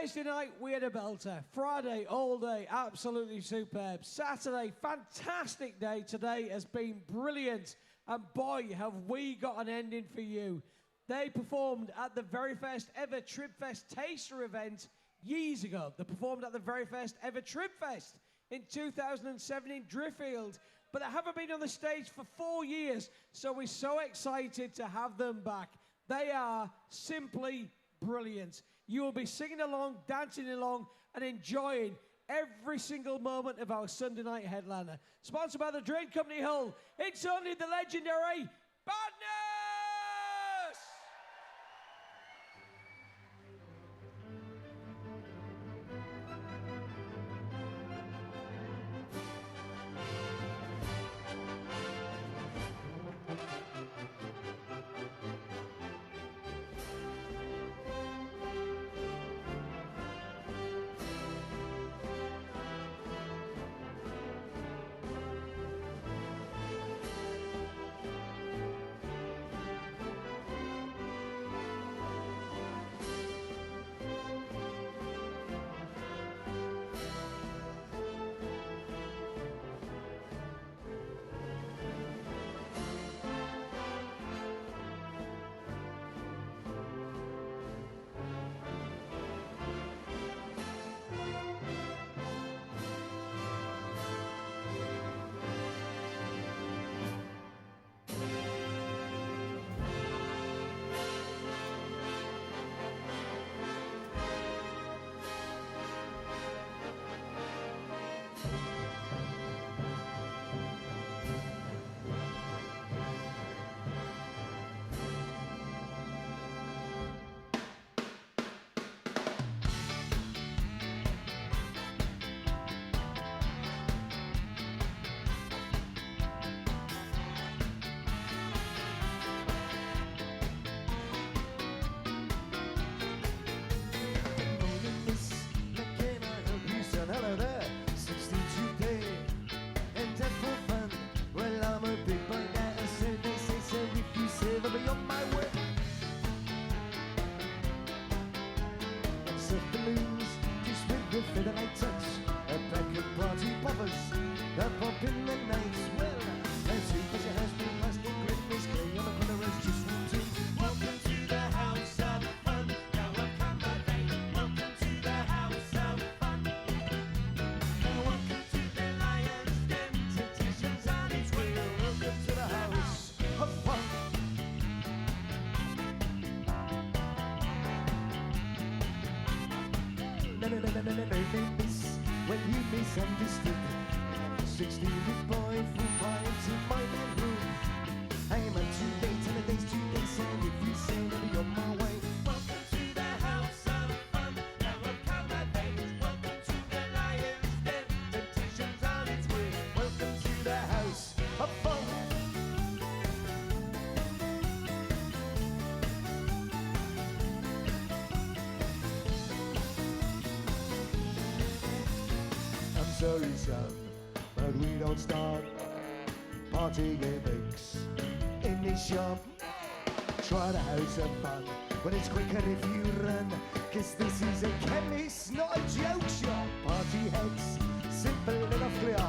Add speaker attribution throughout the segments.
Speaker 1: Thursday night, we had a belter. Friday, all day, absolutely superb. Saturday, fantastic day. Today has been brilliant. And boy, have we got an ending for you. They performed at the very first ever Tribfest taster event years ago. They performed at the very first ever Tribfest in 2007 in Driffield. But they haven't been on the stage for 4 years, so we're so excited to have them back. They are simply brilliant. You will be singing along, dancing along, and enjoying every single moment of our Sunday night headliner. Sponsored by the Drain Company Hull, it's only the legendary Badness!
Speaker 2: Hello there, 62 day and dead for fun. Well, I'm a big boy now, and so they say so. If you say they'll be on my way. Surf balloons, just with the featherlight touch. A pack of party poppers, a pop in the night. Well, as soon as your house been plastic, Christmas Day on the corner is just routine. Welcome to the house of fun. Now I've come my day. Welcome to the house of fun. Welcome to the Lion's Den. Temptations on its way. Welcome to the house of fun. No, miss, when you misunderstood. 16-bit boy, full pints in my bedroom. I am up too late, and the day's too late. And if you say that you're on my way. Welcome to the house of fun. Now I've come my age. Welcome to the Lion's Den. Temptations on its way. Welcome to the house of fun. I'm sorry, son, but we don't start party gimmicks in this shop. Try the house of fun when it's quicker if you run, 'cause this is a chemist, not a joke shop. Party heads, simple enough clear.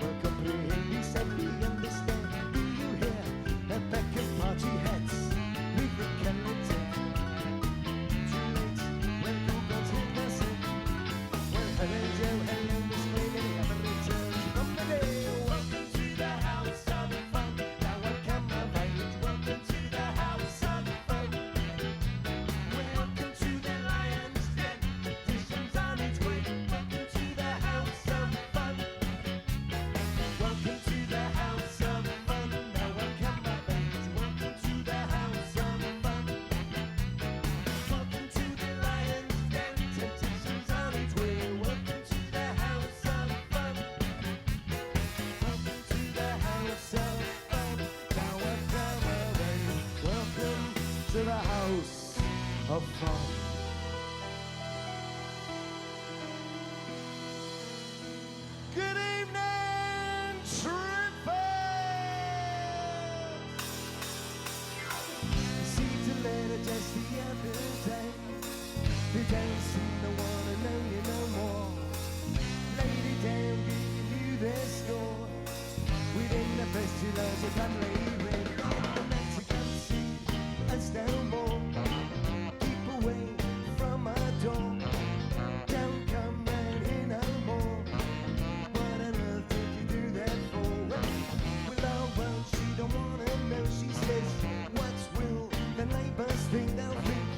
Speaker 2: We'll comprehend, we simply understand. Do you hear a pack of party heads with the skeleton? Too late, when Google's hit us in. Well, hello Joe, hello Miss Lady, have a return from the day. Welcome to the house of fun. Now I've come of age. Welcome to the house of fun. Welcome to the Lion's Den. Traditions on its way. Welcome to the house of fun. Welcome to the house of fun. Now I've come of age. Welcome to the house of fun. Welcome to the Lion's Den. Temptations on its way. Welcome to the house of fun. Welcome to the house of fun. Now I've come of age. Welcome to the house of fun. Good evening, Tribfest! See to later just the other day. The dancing, the one she loves a cuddly ring. The Mexican sea and still more. Keep away from her door. Don't come round here no more. What on earth did you do that for? Well, she don't wanna know. She says, what's will the neighbors think? They'll think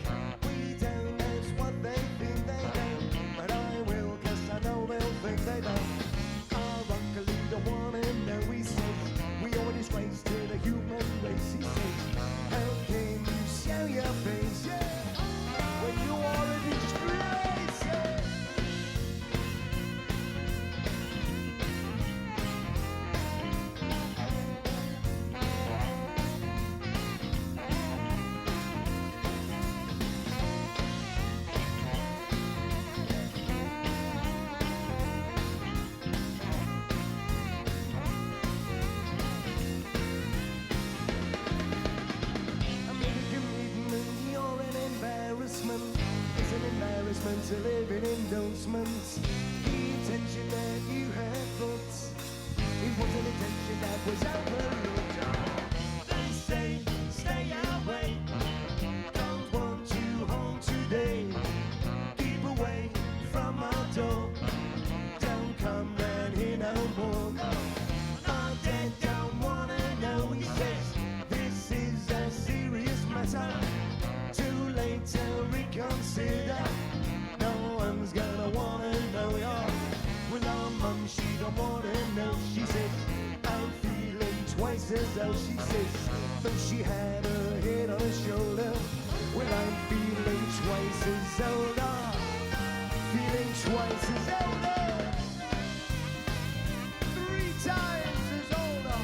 Speaker 2: we don't know what they think they don't. But I will, 'cause I know they'll think they don't. Our uncle, he don't wanna know. He says, we are a disgrace to the human race. He says, how can you show your face, yeah, when you are a disgrace, yeah? You're an embarrassment. It's an embarrassment to live in endorsements. The intention that you had put, it was an intention that was overlooked. They say, stay away. Don't want you home today. Keep away from our door. Don't come round here no more. Our dad don't wanna know. He says, this is a serious matter. Too late to reconsider. No one's gonna wanna know ya. With our mum, she don't wanna know. She says, I'm feeling twice as though. She says, though she had her head on her shoulder. Well, I'm feeling twice as older. Feeling twice as older. 3 times as older.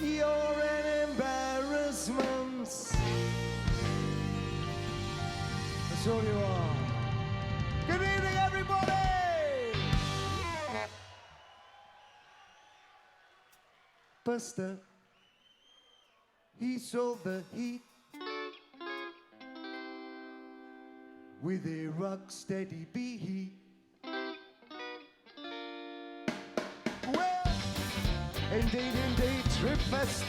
Speaker 2: You're an embarrassment. That's all you are. Good evening, everybody! Buster, he sold the heat with a rock steady beat. Well, indeed, Tribfest.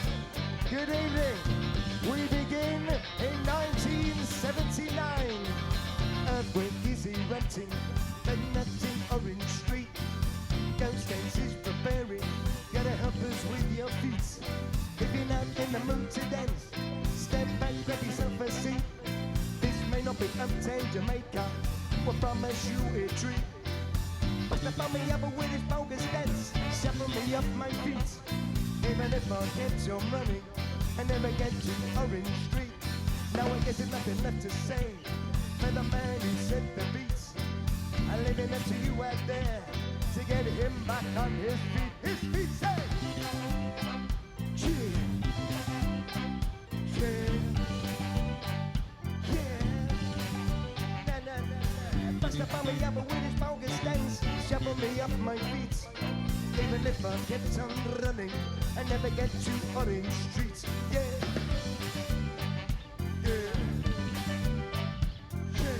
Speaker 2: Good evening. We begin in 1979. Earthquake is erupting, but nothing Orange Street. Ghost Dance is preparing. Gotta help us with your feet. If you're not in the mood to dance, step back, grab yourself a seat. This may not be uptown Jamaica. We'll promise you a treat. Bust up on me up with his bogus dance. Shuffle me up my feet. Even if I get some running, I never get to Orange Street. Now I guess there's nothing left to say for the man who set the beats. I leave it up to you out there to get him back on his feet. His feet say, yeah, yeah, yeah. Na na na na. Bust up on me up with his bogus dance. Shuffle me up my feet. Even if I get on running, I never get to Orange Street. Yeah, yeah, yeah.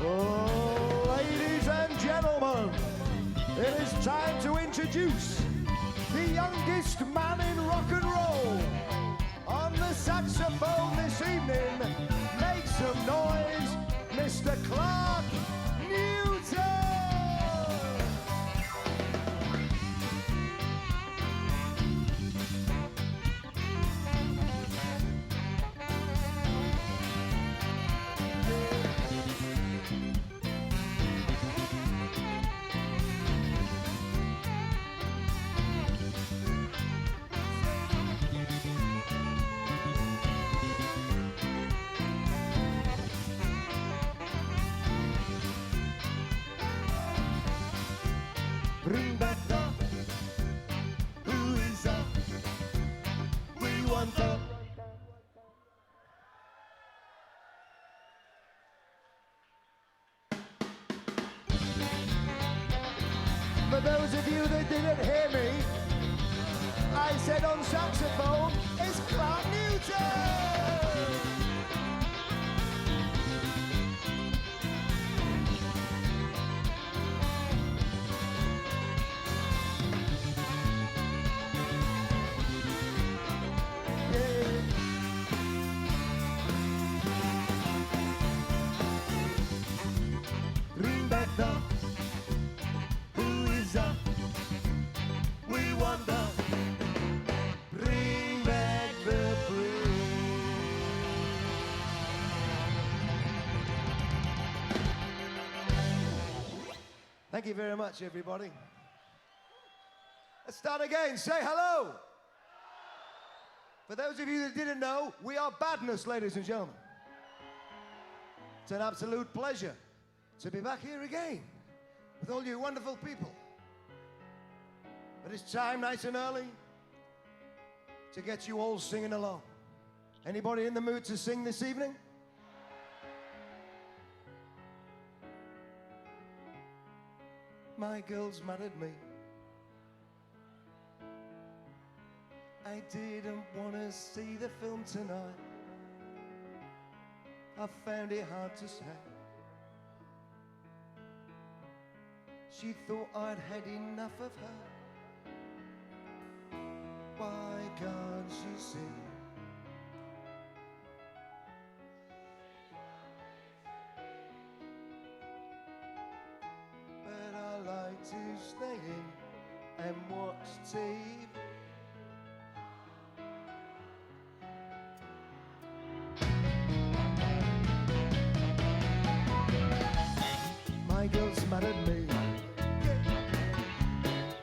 Speaker 2: Oh, ladies and gentlemen, it is time to introduce the youngest man in rock and roll. On the saxophone this evening, make some noise, Mr. Clark Newton! Bring back the who is up. We want the. For those of you that didn't hear me, I said on saxophone, it's Clark Newton! Bring back the who is up. We want the bring back the bring. Thank you very much, everybody. Let's start again. Say hello. For those of you that didn't know, we are Badness, ladies and gentlemen. It's an absolute pleasure to be back here again with all you wonderful people. But it's time, nice and early, to get you all singing along. Anybody in the mood to sing this evening? My girl's mad at me. I didn't want to see the film tonight. I found it hard to say. She thought I'd had enough of her. Why can't she see? But I like to stay in and watch TV. My girl's mad at me.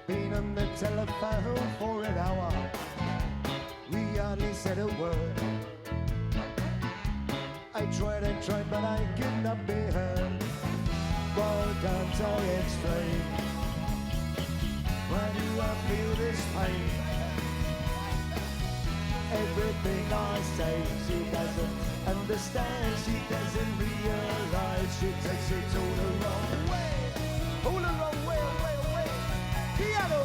Speaker 2: Been on the telephone for an hour. We hardly said a word. I tried and tried, but I could not be heard. Why can't I explain? Why do I feel this pain? Everything I say, she doesn't understand. She doesn't realize. She takes it all the wrong way. All the wrong way, away, away. Piano.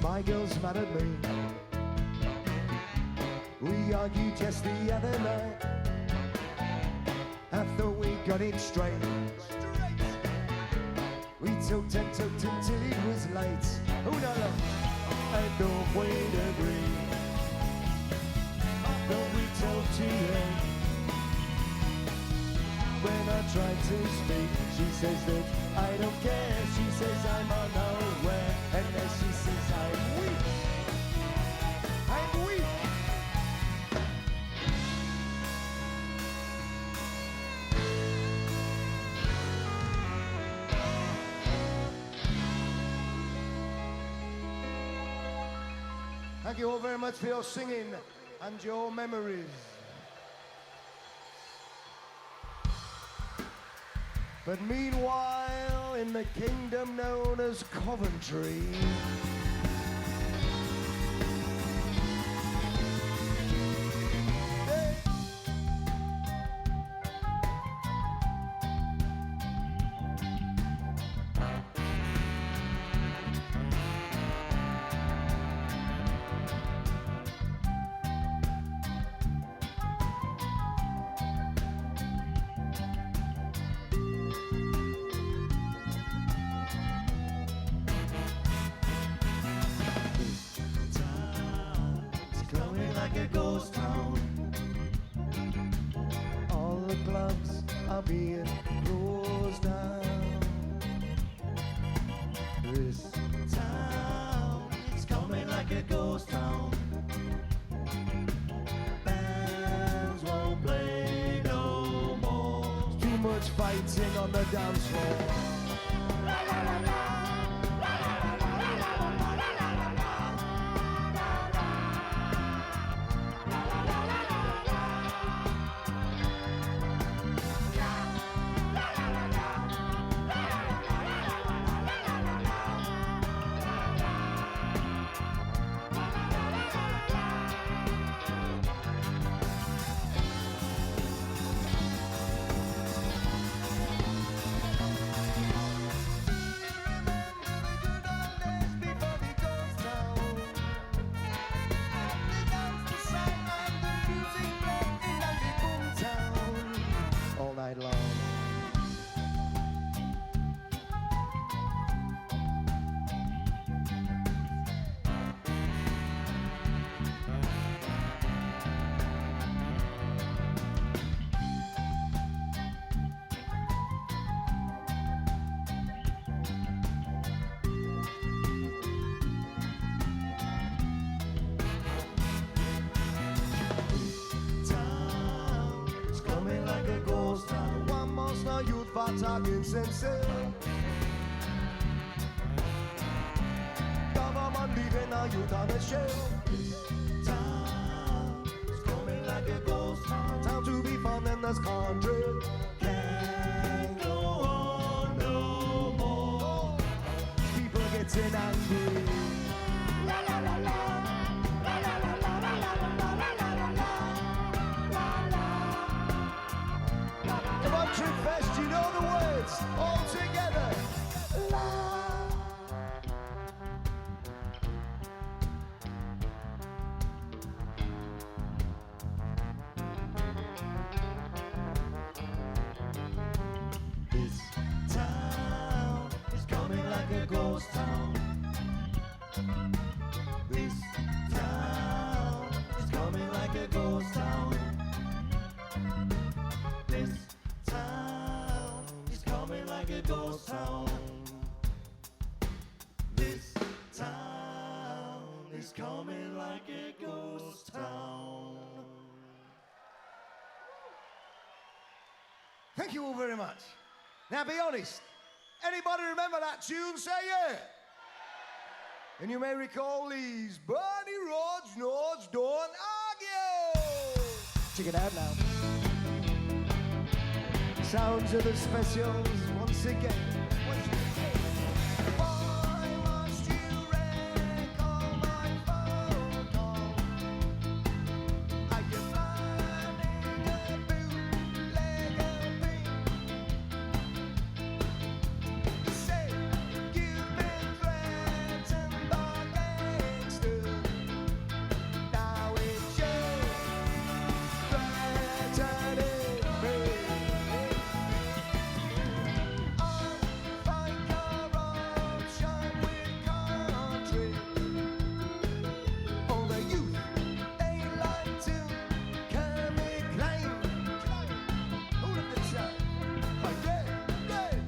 Speaker 2: My girl's mad at me. We argued just the other night. I thought we got it straight. We talked and talked until it was late. Oh no, no, I don't quite agree. I thought we talked too late. When I tried to speak, she says that I don't care. She says I'm on nowhere. And then she says I'm weak. I'm weak. Thank you all very much for your singing and your memories. But meanwhile, in the kingdom known as Coventry, a ghost town. All the clubs are being closed down. This town, it's coming like a ghost town. Bands won't play no more. Too much fighting on the dance floor. La, la, la, la. for talking sense. Government leaving our youth on the shelf. This town is coming like a ghost town. Time to be found in this country. Can't go on no more. People getting angry. La la la la. La la la la la la la la la la la la. Come on, Tribfest, you know the words. All together. La. This town is coming like a ghost town. This town is coming like a ghost town. This town is coming like a ghost town. This town is coming like a ghost town. Thank you all very much. Now be honest, anybody remember that tune? Say yeah. And you may recall these Bernie Roads, Nords, don't argue. Check it out now. Sounds of the specials once again. Why must you recall my phone call? Are you planning a bootlegger thing? Say you've been threatened by gangsters. Now it's you threatening me. Fight corruption with country. All the youth, they like to come and claim. All of the time. Like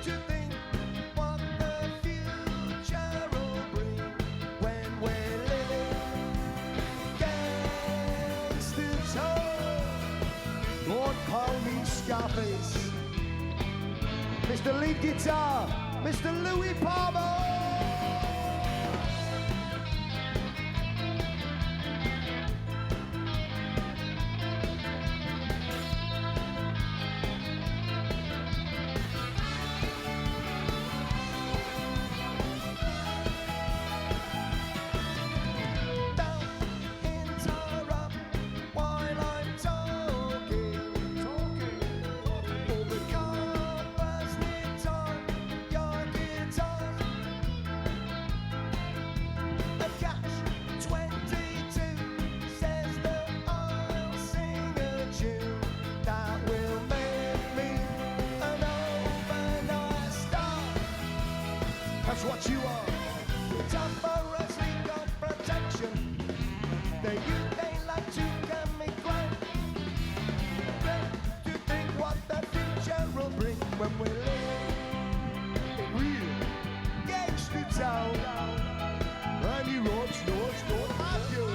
Speaker 2: to think what the future will bring when we're living gangsters home. Don't call me Scarface. Mr. Lead Guitar, Mr. Louis Palmer. Don't interrupt while I'm talking. All the covers knit on your guitar. A catch-22 says that I'll sing a tune that will make me an overnight star. That's what you are. Temporary got protection. The youth they like to chemical. To think what the future will bring when we live in real gangster town. Randy Roads, Nords, don't argue.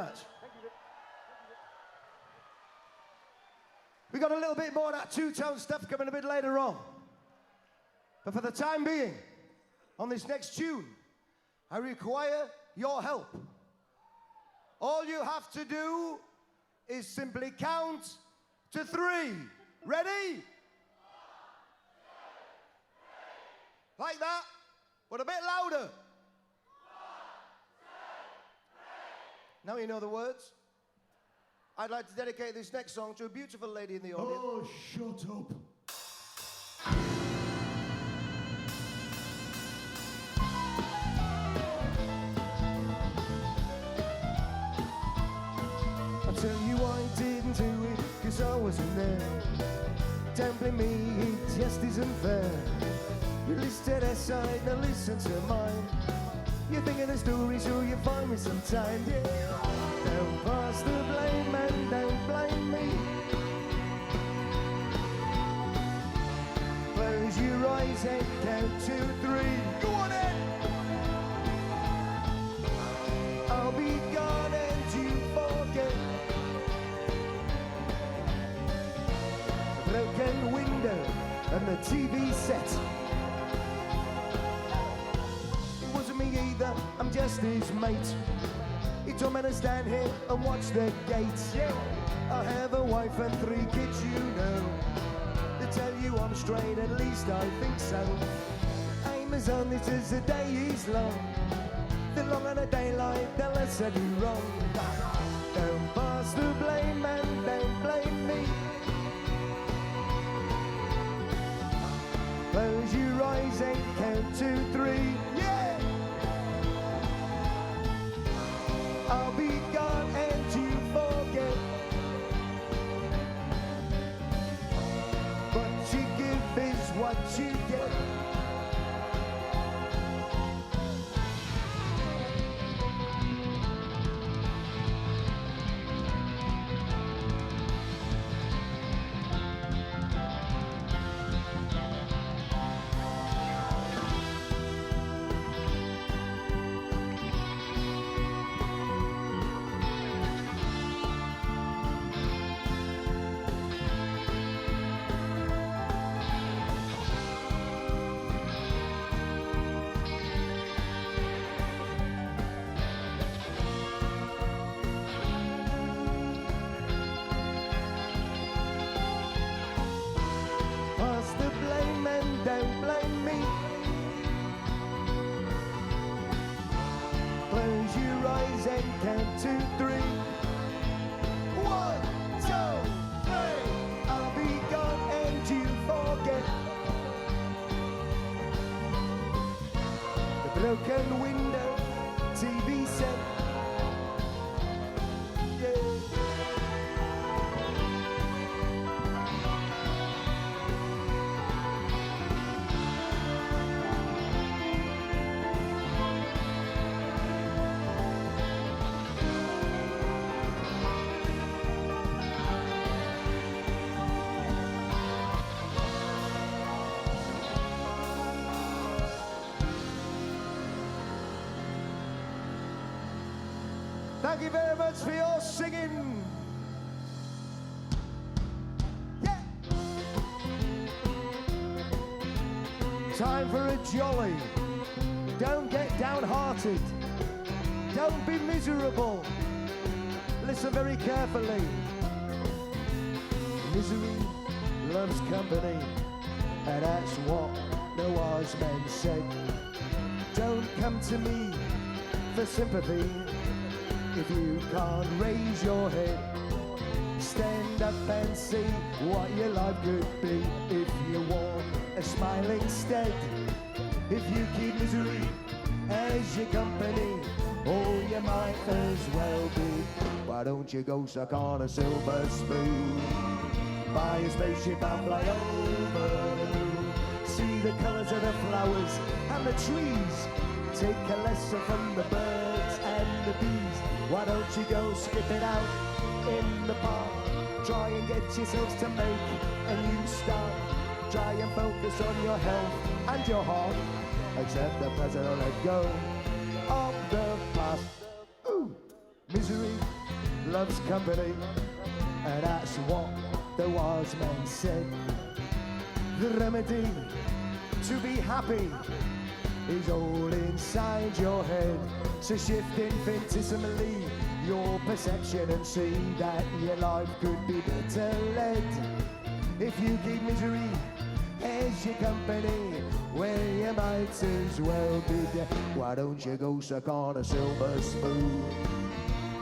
Speaker 2: much. We got a little bit more of that two-tone stuff coming a bit later on. But for the time being, on this next tune, I require your help. All you have to do is simply count to 3. Ready? Like that, but a bit louder. Now you know the words. I'd like to dedicate this next song to a beautiful lady in the audience.
Speaker 3: Oh, shut up.
Speaker 2: I'll tell you I didn't do it, cause I wasn't there. Don't blame me, it just isn't fair. You listen to their side, now listen to mine. You think of the story, so you find me sometime, yeah. Don't pass the blame and don't blame me. Close your eyes and count to 3. Go on in! I'll be gone and you forget. A broken window and the TV set. Either, I'm just his mate. He told me to stand here and watch the gates. Yeah. I have a wife and 3 kids, you know. They tell you I'm straight, at least I think so. Aim is on, this is the day is long. The longer the daylight, the less I do wrong. Don't pass the blame and don't blame me. Close your eyes and count to 3. Yeah! I'll be gone and you forget. What you give is what you get. Don't blame me. Close your eyes and count to 3. 1, 2, 3. I'll be gone and you forget. The broken window, TV set. Thank you very much for your singing. Yeah. Time for a jolly. Don't get downhearted. Don't be miserable. Listen very carefully. Misery loves company, and that's what the wise men said. Don't come to me for sympathy. If you can't raise your head, stand up and see what your life could be. If you want a smile instead, if you keep misery as your company, oh, you might as well be. Why don't you go suck on a silver spoon, buy a spaceship and fly over, see the colours of the flowers and the trees, take a lesson from the birds and the bees. Why don't you go skip it out in the park? Try and get yourselves to make a new start. Try and focus on your health and your heart. Accept the present and let go of the past. Ooh, misery loves company, and that's what the wise men said. The remedy to be happy is all inside your head. So shift infinitesimally your perception and see that your life could be better led. If you keep misery as your company, well, you might as well be dead. Why don't you go suck on a silver spoon,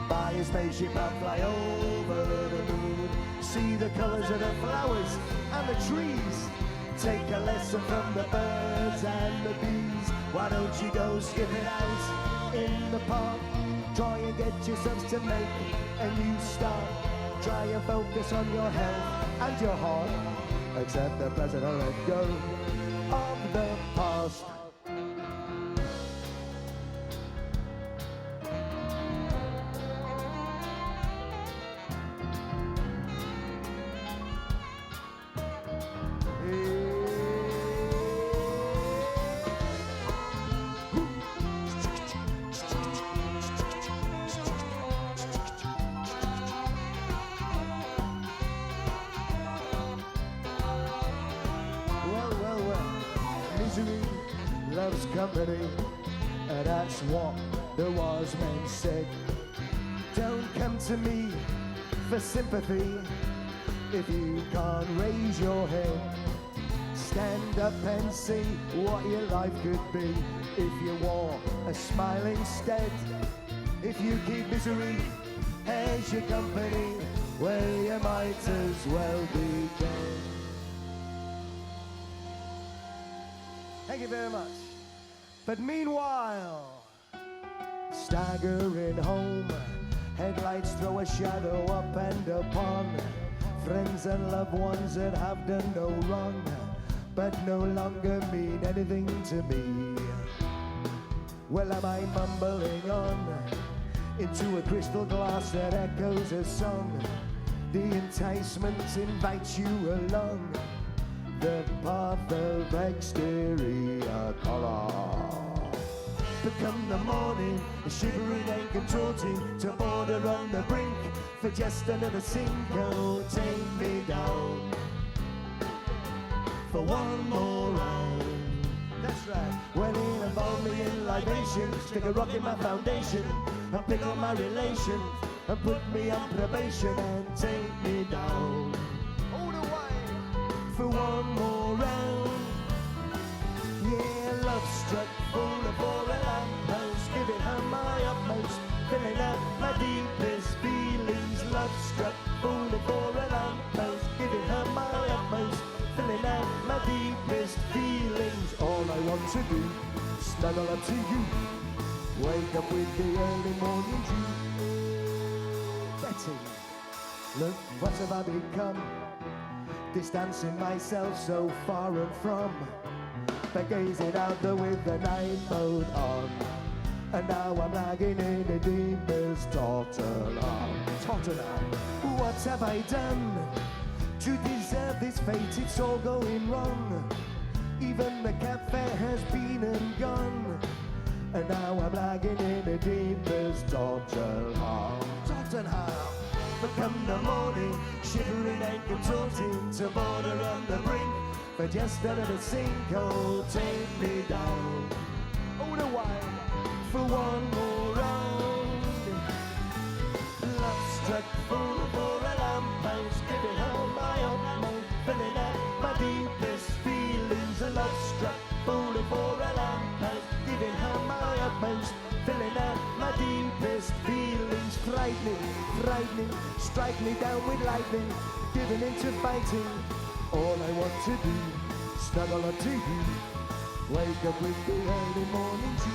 Speaker 2: buy a spaceship and fly over the moon, see the colours of the flowers and the trees, take a lesson from the birds and the bees. Why don't you go skip it out in the park, try and get yourselves to make a new start, try and focus on your health and your heart, accept the present and let go of the past. Loves company, and that's what the wise men said. Don't come to me for sympathy if you can't raise your head. Stand up and see what your life could be if you wore a smile instead. If you keep misery as your company, well, you might as well be dead. Thank you very much. But meanwhile, staggering home, headlights throw a shadow up and upon friends and loved ones that have done no wrong, but no longer mean anything to me. Well, am I mumbling on into a crystal glass that echoes a song? The enticement invites you along the path of exterior colour. Become the morning, shivering and contorting, to border on the brink for just another single. Take me down for one more round. That's right. Well, it involved me in libation, stick a rock in my foundation, and pick on my relation, and put me on probation, and take me down all the way for one more round. Yeah, love struck full of for a lamppost, giving her my utmost, filling out my deepest feelings. Love struck full of for a lamppost, giving her my utmost, filling out my deepest feelings. All I want to do, snuggle up to you, wake up with the early morning dew. Betty, look, what have I become? Distancing myself so far and from, but gazing out there with the night mode on, and now I'm lagging in the deepest Tottenham. What have I done to deserve this fate? It's all going wrong. Even the cab fare has been and gone, and now I'm lagging in the deepest Tottenham. But come the morning, shivering and contorting, to border on the brink for just another sinkhole. Take me down all the while for one more round. Love struck full for a lamppost, giving her my utmost, filling out my deepest feelings. Love struck full for a lamppost, giving her my utmost, filling out my deepest feelings. Frightening, strike me down with lightning, giving into fighting. All I want to do, snuggle up to you, wake up with the early morning dew.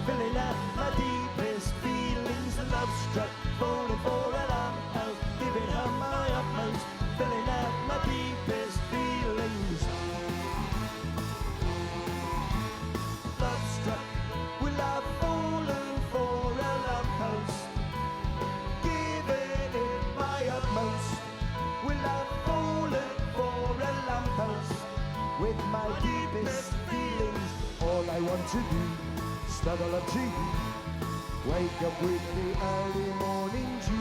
Speaker 2: Filling out my deepest feelings. Love struck, falling for a lamppost, giving her my utmost, filling out my deepest feelings. to do. Snuggle up to you. Wake up with the early morning dew.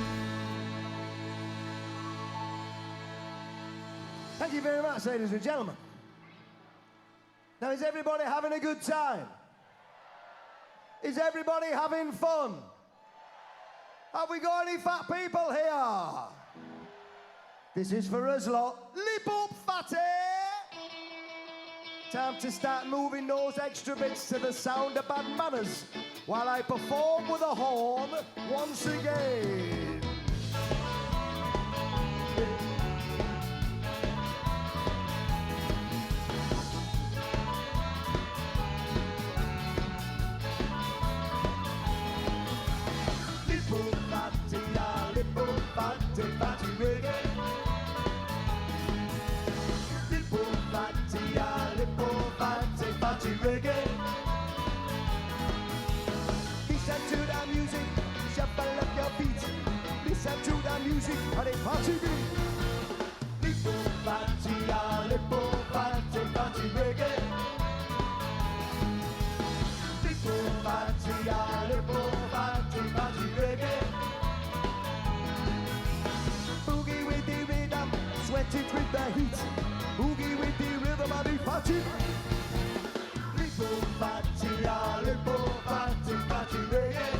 Speaker 2: Thank you very much, ladies and gentlemen. Now, is everybody having a good time? Is everybody having fun? Have we got any fat people here? This is for us lot. Lip up, fatty! Time to start moving those extra bits to the sound of bad manners while I perform with a horn once again. Reggae. Listen to the music, shuffle up your feet. Listen to the music, and a party beat. Lipo party, lipo party, party reggae. Lipo party, lipo party, party reggae. Boogie with the rhythm, sweat it with the heat. Boogie with the rhythm of the party. Lipo party, party reggae.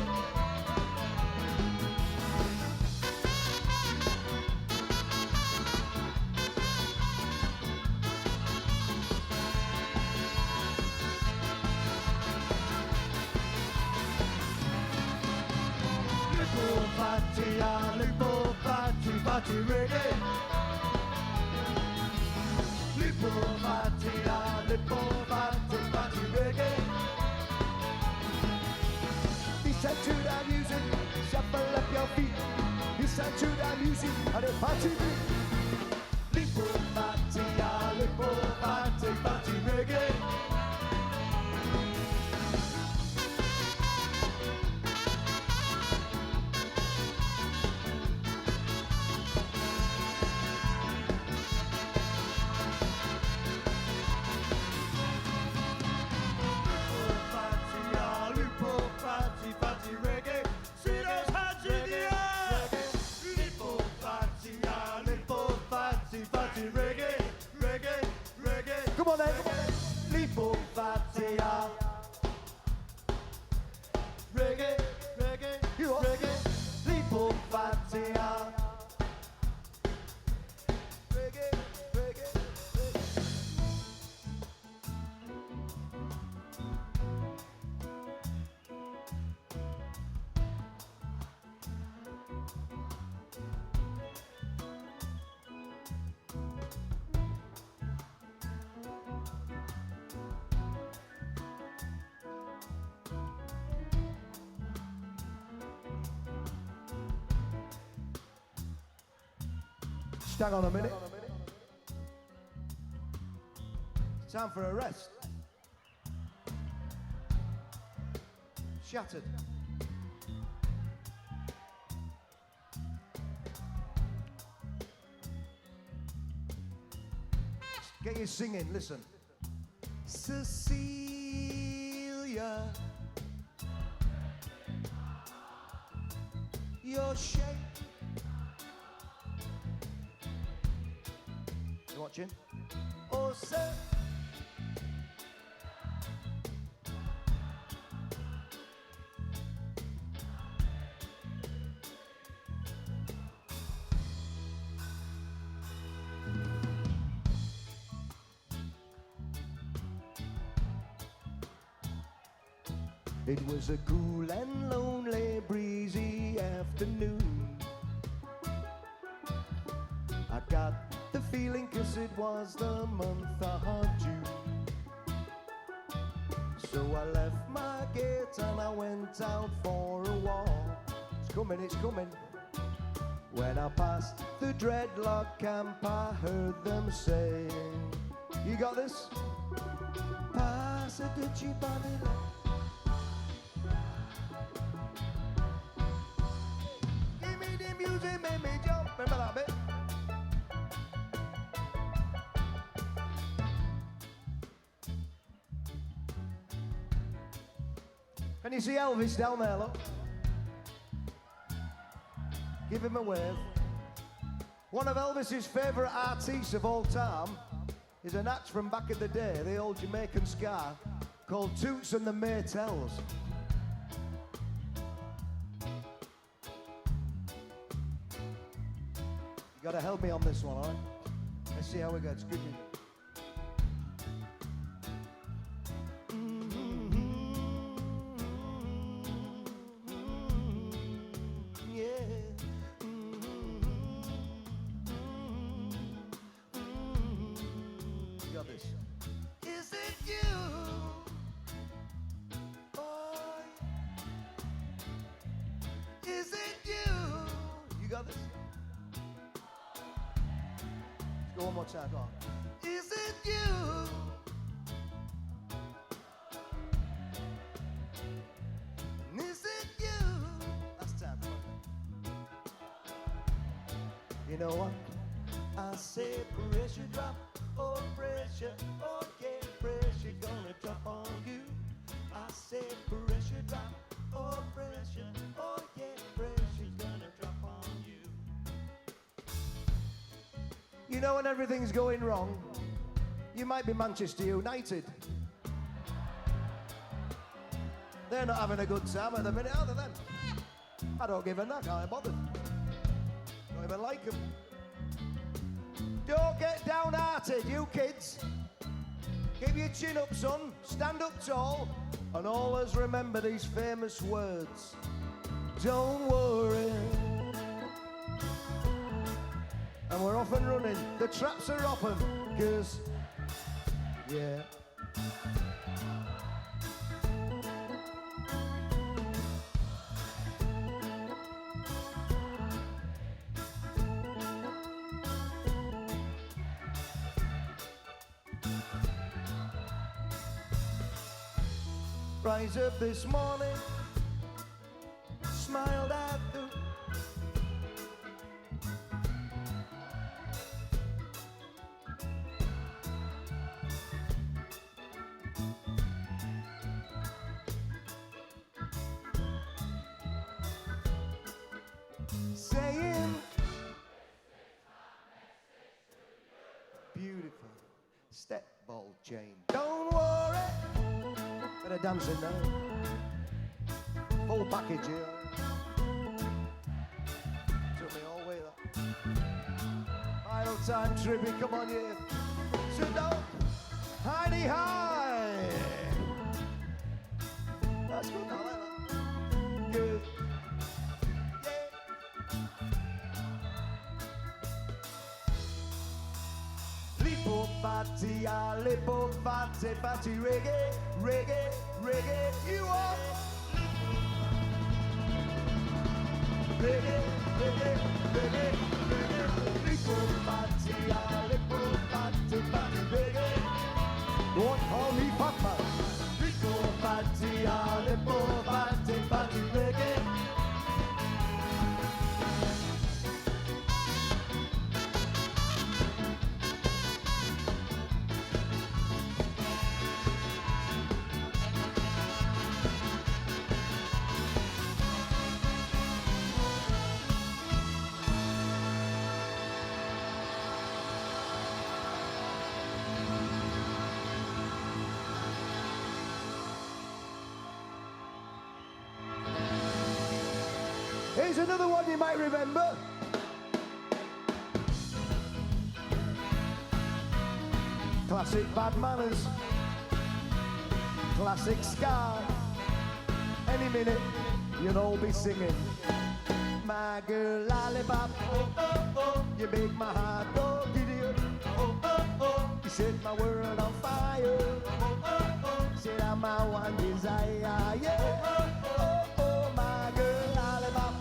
Speaker 2: Lipo party, party reggae. Lipo party, party reggae. Listen to the music, shuffle up your feet. Listen to the music, and a party beat. Lipo party, party reggae. Come on then, Lipo party, reggae, reggae, you are reggae, Lipo party, reggae, reggae, Hang on a minute. It's time for a rest. Shattered. Get you singing, listen. Cecilia, your shape. You watching? Oh, sir. It was a cool and lonely, breezy afternoon. I got the feeling 'cause it was the month of June. So I left my gate and I went out for a walk. It's coming, it's coming. When I passed the dreadlock camp, I heard them say, you got this? Pass it to cheap on it. Give me the music, make me jump. Remember that bit? Can you see Elvis down there, look? Give him a wave. One of Elvis's favourite artists of all time is an act from back in the day, the old Jamaican ska, called Toots and the Maytels. You gotta help me on this one, all right? Let's see how it goes. Good news. One more time, go on. Is it you? Is it you? Last time, come on. You know what? I say pressure drop, oh pressure, oh yeah, pressure gonna drop on you. I say pressure drop, oh pressure, oh yeah, pressure gonna drop on you. You know when everything's going wrong, you might be Manchester United. They're not having a good time at the minute, are they then? I don't give a knock, I ain't bothered. Don't even like them. Don't get downhearted, you kids. Keep your chin up, son. Stand up tall. And always remember these famous words. Don't worry. And we're off and running. The traps are open, 'cause, yeah. Rise up this morning, smiled at the saying beautiful step ball chain. Don't worry. Better dancing now. Full package here. Took me all the way up. Final time, Trippy, come on, yeah. So don't hidey high. That's good, I like that. Good. Lipo fatti, reggae, reggae, reggae, you are. Reggae, reggae, reggae, reggae, lipo fatti, reggae. Don't call me Papa. Lipo fatti, reggae. Here's another one you might remember. Classic Bad Manners. Classic ska. Any minute, you'll all be singing. My girl lollipop, oh, oh, oh. You make my heart go giddy up. Oh, oh, oh. You set my world on fire. Oh, oh, oh. Said I'm my one desire, yeah. Oh, oh, oh, my girl lollipop.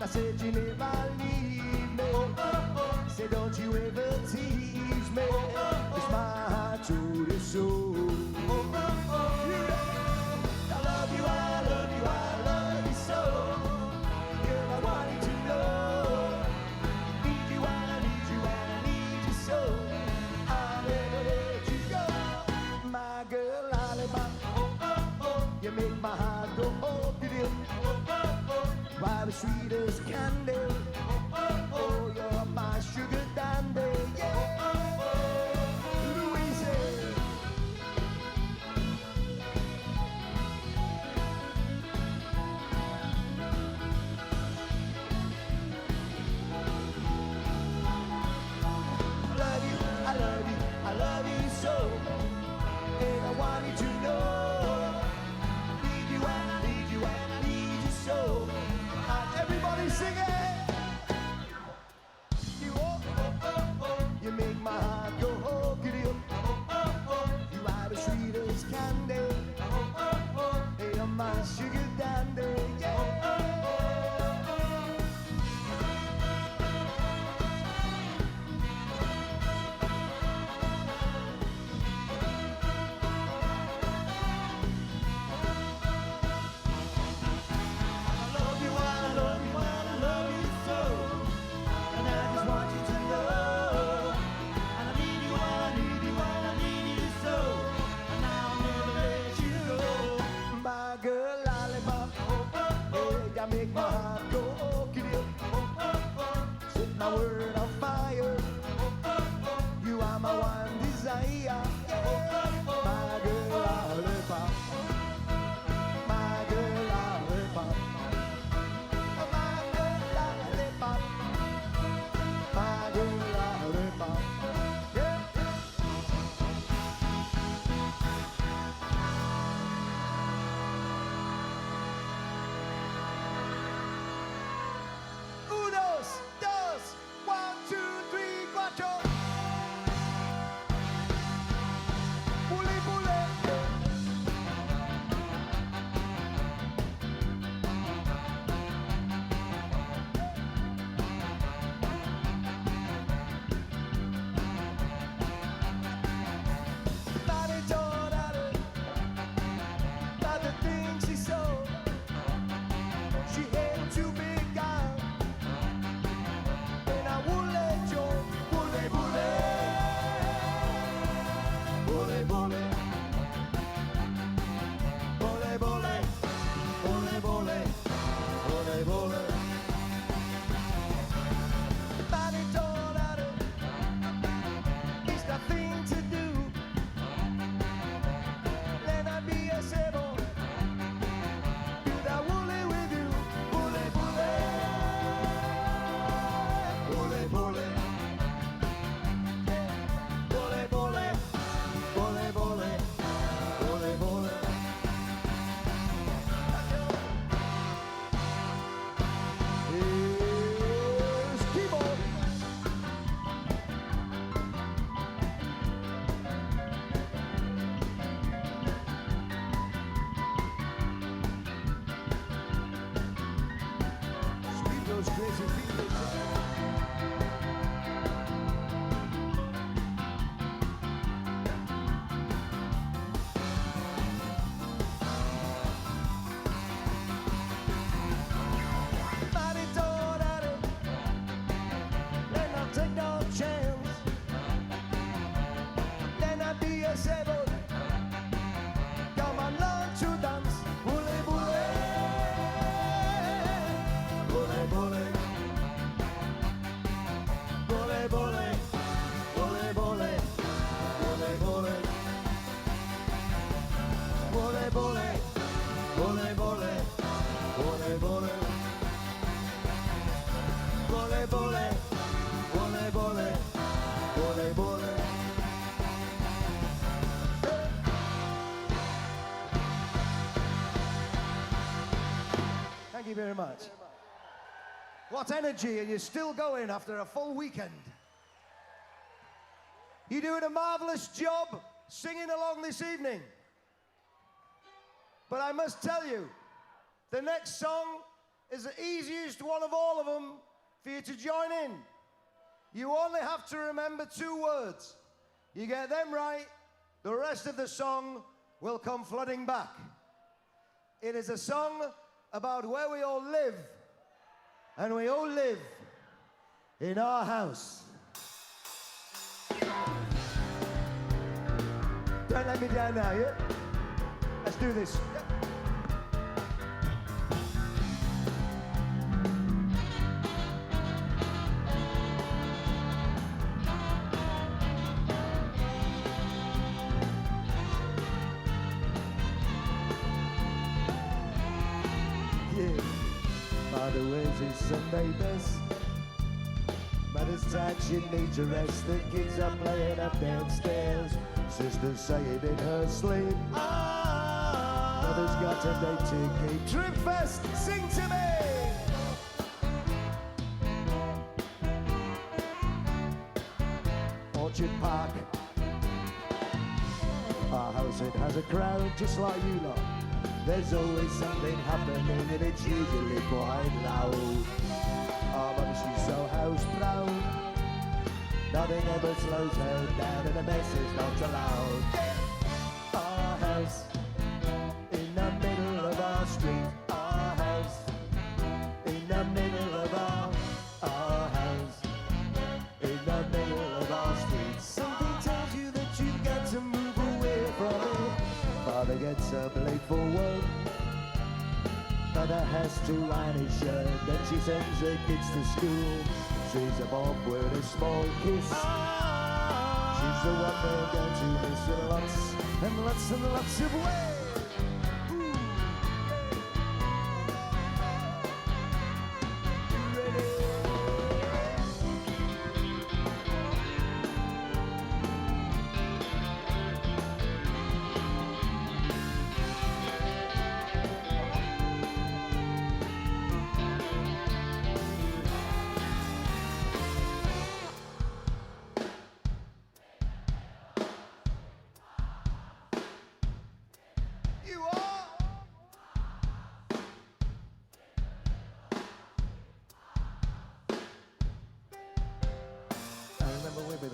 Speaker 2: I said you never leave me. Oh, oh, oh. Say don't you ever tease me. Oh, oh, oh. It's my heart to the soul. Oh, oh, oh. Yeah. I love you, I love you, I love you so. Girl, I want you to know. Need you, I need you, I need you so. I'll never let you go. My girl, lollipop. Oh, oh, oh. You make my bully, bully, bully. Thank you very much. What energy, and you're still going after a full weekend. You're doing a marvelous job singing along this evening. But I must tell you, the next song is the easiest one of all of them for you to join in. You only have to remember 2 words. You get them right, the rest of the song will come flooding back. It is a song about where we all live, and we all live in our house. Don't let me down now, yeah? Let's do this. Father wears his Sunday best. Mother's tired, she needs a rest. The kids are playing up downstairs. Sister's saying in her sleep, Mother's got a date to keep. Tribfest, sing to me! Orchard Park. Our house, it has a crowd just like you lot. There's always something happening and it's usually quite loud. Our mother, she's so house proud. Nothing ever slows her down and the mess is not allowed. Our house in the middle of our street. Our house in the middle of our house in the middle of our street. Something tells you that you've got to move away from it. Father gets up late for work. Mother has to iron his shirt. Then she sends her kids to school. She's a mom with a small kiss. She's the one they're going to miss in lots and lots and lots of ways.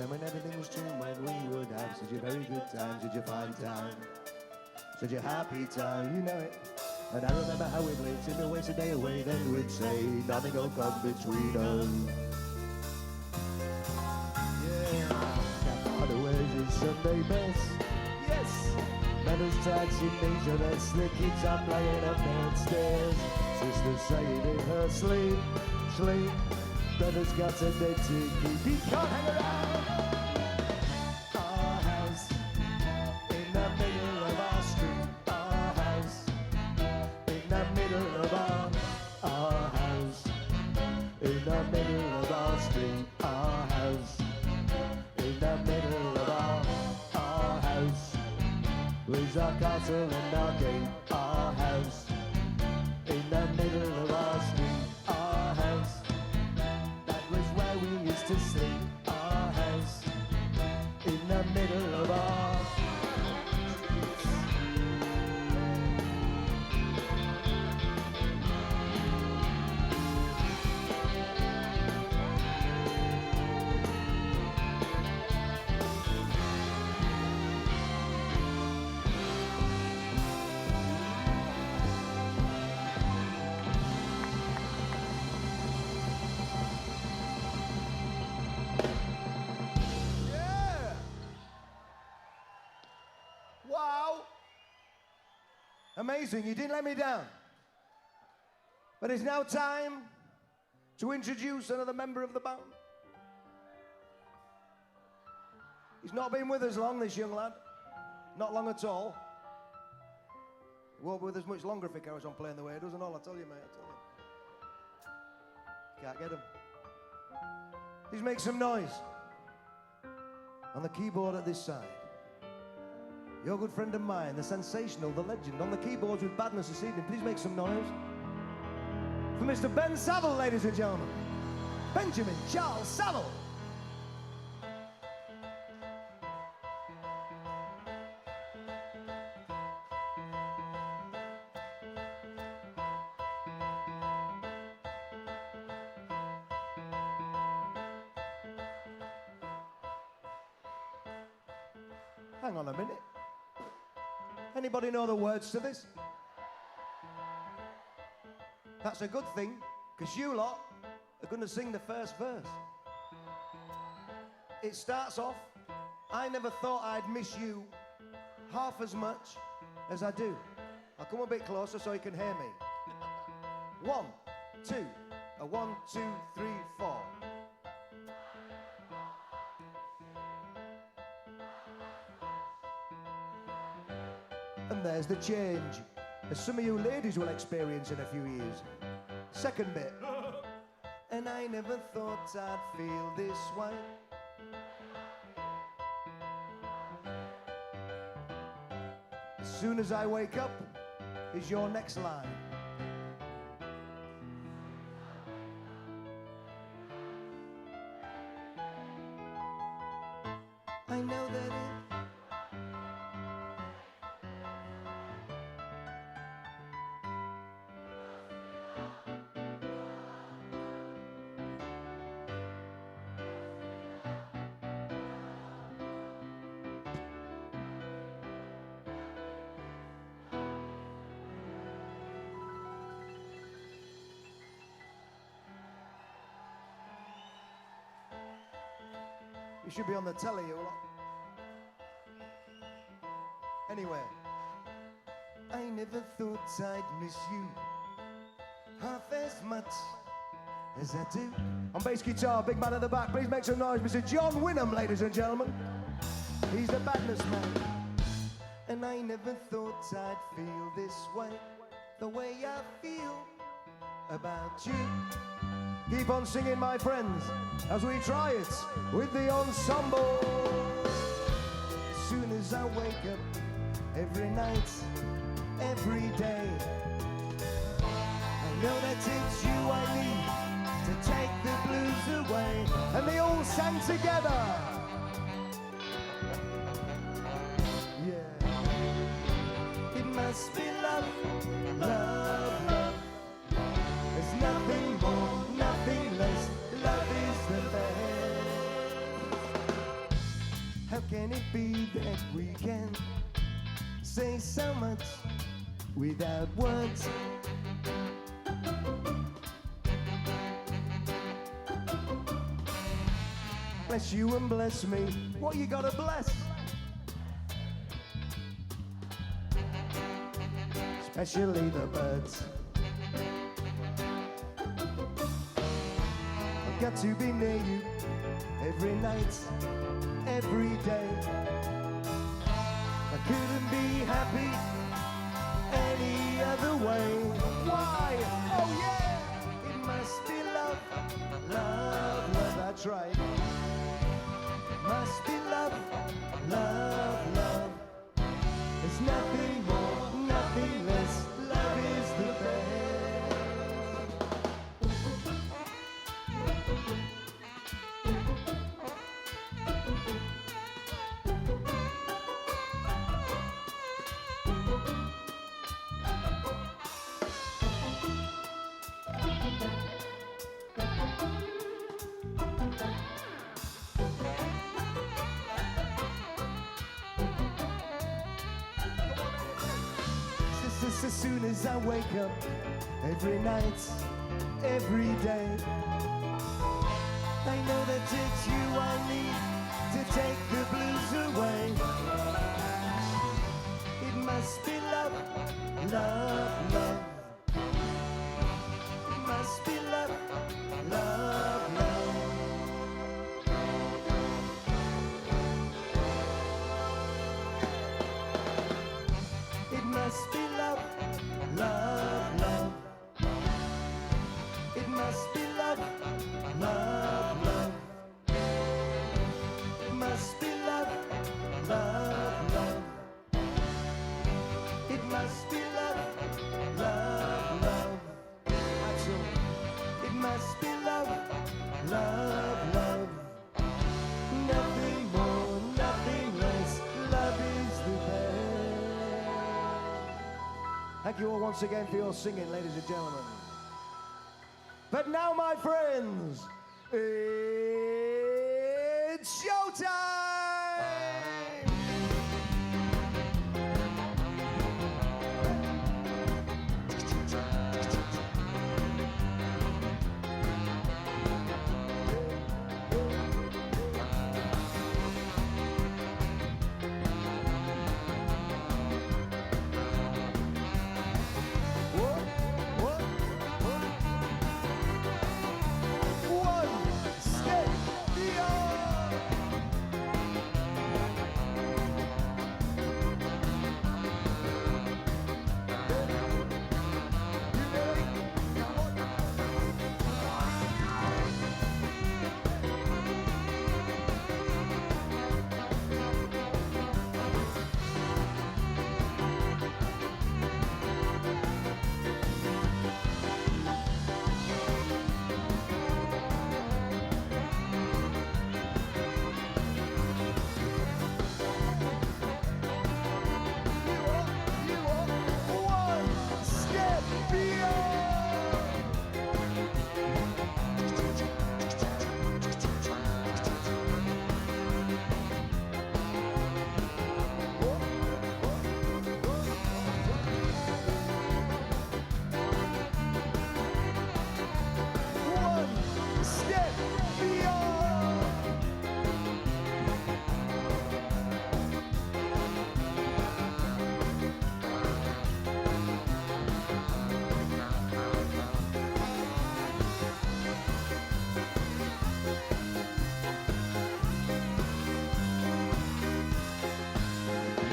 Speaker 2: When everything was true, when we would have such a very good time, such a fine time, such a happy time, you know it. And I remember how we'd wait till the waste a day away, then we'd say nothing will come between us. Yeah, now Father wears his Sunday best. Yes, Mother's tired, she needs a rest. The kids are playing up downstairs. Sister's saying in her sleep, sleep. Brother's got a date to keep. He can't hang around. Our house in the middle of our street. Our house in the middle of our house in the middle of our street. Our house in the middle of our house with our castle and our gate. Our house in the middle of our street. Our house we used to sleep. Our house in the middle of our amazing, you didn't let me down. But it's now time to introduce another member of the band. He's not been with us long, this young lad. Not long at all. He won't be with us much longer if he carries on playing the way he does and all, I tell you, mate, I tell you. Can't get him. Please make some noise. On the keyboard at this side, your good friend of mine, the sensational, the legend, on the keyboards with Badness this evening. Please make some noise for Mr. Ben Saville, ladies and gentlemen. Benjamin Charles Saville. Hang on a minute. Anybody know the words to this? That's a good thing, because you lot are going to sing the first verse. It starts off, I never thought I'd miss you half as much as I do. I'll come a bit closer so you can hear me. 1, 2, 1, 2, 3, 4. And there's the change, as some of you ladies will experience in a few years. Second bit. And I never thought I'd feel this way. As soon as I wake up is your next line. I know that you should be on the telly, you lot. Anyway, I never thought I'd miss you half as much as I do. On bass guitar, big man at the back, please make some noise, Mr. John Wynnum, ladies and gentlemen. He's the Badness man. And I never thought I'd feel this way, the way I feel about you. Keep on singing, my friends, as we try it with the ensemble. As soon as I wake up, every night, every day, I know that it's you I need to take the blues away. And they all sang together. Yeah. It must be love, love, love. There's nothing more, nothing less. Love is the best. How can it be that we can say so much without words? Bless you and bless me. What you gotta bless? Especially the birds. I've got to be near you every night, every day. I couldn't be happy any other way. Why? Oh yeah! It must be love, love, love. That's right. It must be love, love, love. There's nothing more, nothing less. Love is the best. As soon as I wake up, every night, every day, I know that it's you I need to take the blues away. It must be love, love, love. It must be love, love, love. It must be love, love, love. It must be love, love, love. must be love, love, love. That's all. It must be love, love, love. Nothing more, nothing less. Love is the best. Thank you all once again for your singing, ladies and gentlemen. But now, my friends, it's showtime!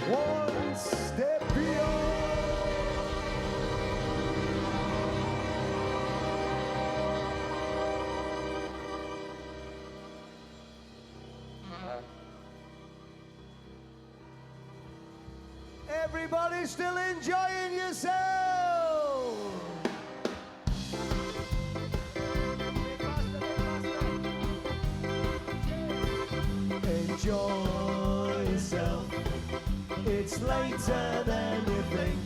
Speaker 2: One step beyond. Everybody still enjoying yourself? Enjoy yourself. It's later than you think.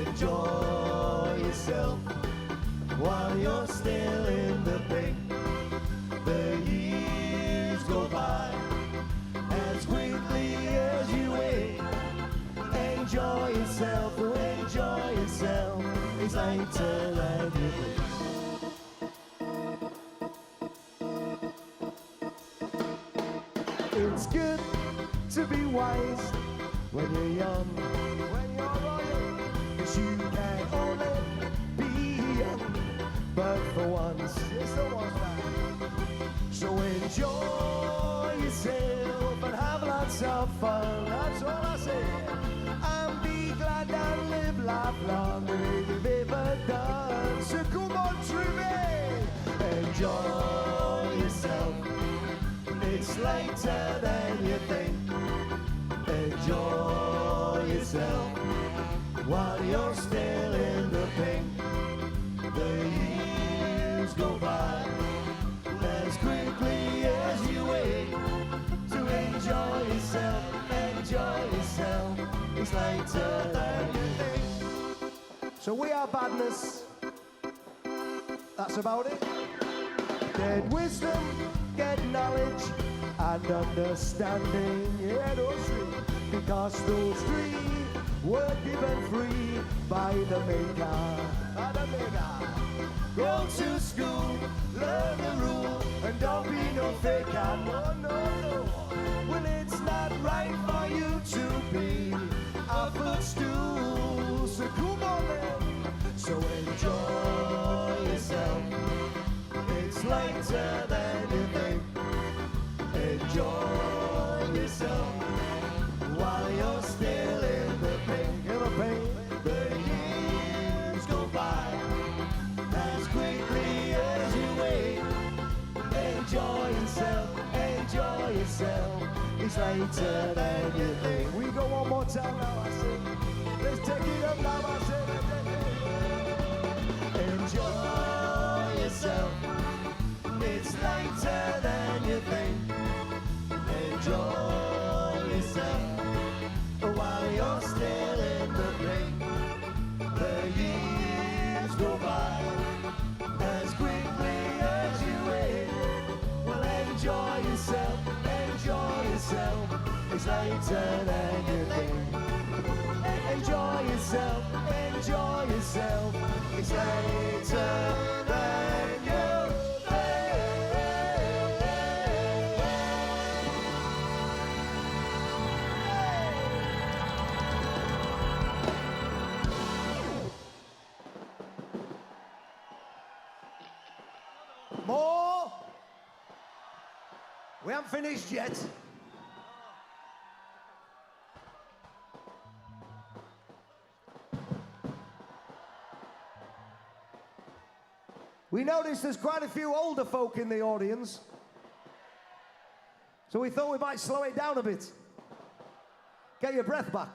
Speaker 2: Enjoy yourself while you're still in the pink. The years go by as quickly as you wait. Enjoy yourself, enjoy yourself. It's later than you think. It's good to be wise when you're young, when you're royal, 'cause you can only be young, but for once, it's the one time. So enjoy yourself and have lots of fun, that's all I say. And be glad and live life long, you've ever done. So come on, Tribfest, enjoy yourself. It's later than you think. Enjoy yourself while you're still in the pink. The years go by as quickly as you wait. To enjoy yourself, enjoy yourself. It's later than you think. So we are Badness. That's about it. Get wisdom, get knowledge and understanding. Yeah, those three. Because those three were given free by the Maker. By the Maker. Go to school, learn the rule, and don't be no faker. No, no, no. Well, it's not right for you to be a footstool. So come on then. So enjoy yourself. It's later than you think. Enjoy yourself while you're still in the pink. In the pink. The years go by as quickly as you wait. Enjoy yourself, enjoy yourself. It's later than you think. We go one more time now, I sing. Let's take it up now, I said. Enjoy yourself. It's later than you think. Enjoy yourself while you're still in the blink. The years go by as quickly as you will. Well, enjoy yourself, enjoy yourself. It's later than you think. Enjoy yourself, enjoy yourself. It's later than you think. More? We haven't finished yet. We noticed there's quite a few older folk in the audience, so we thought we might slow it down a bit. Get your breath back.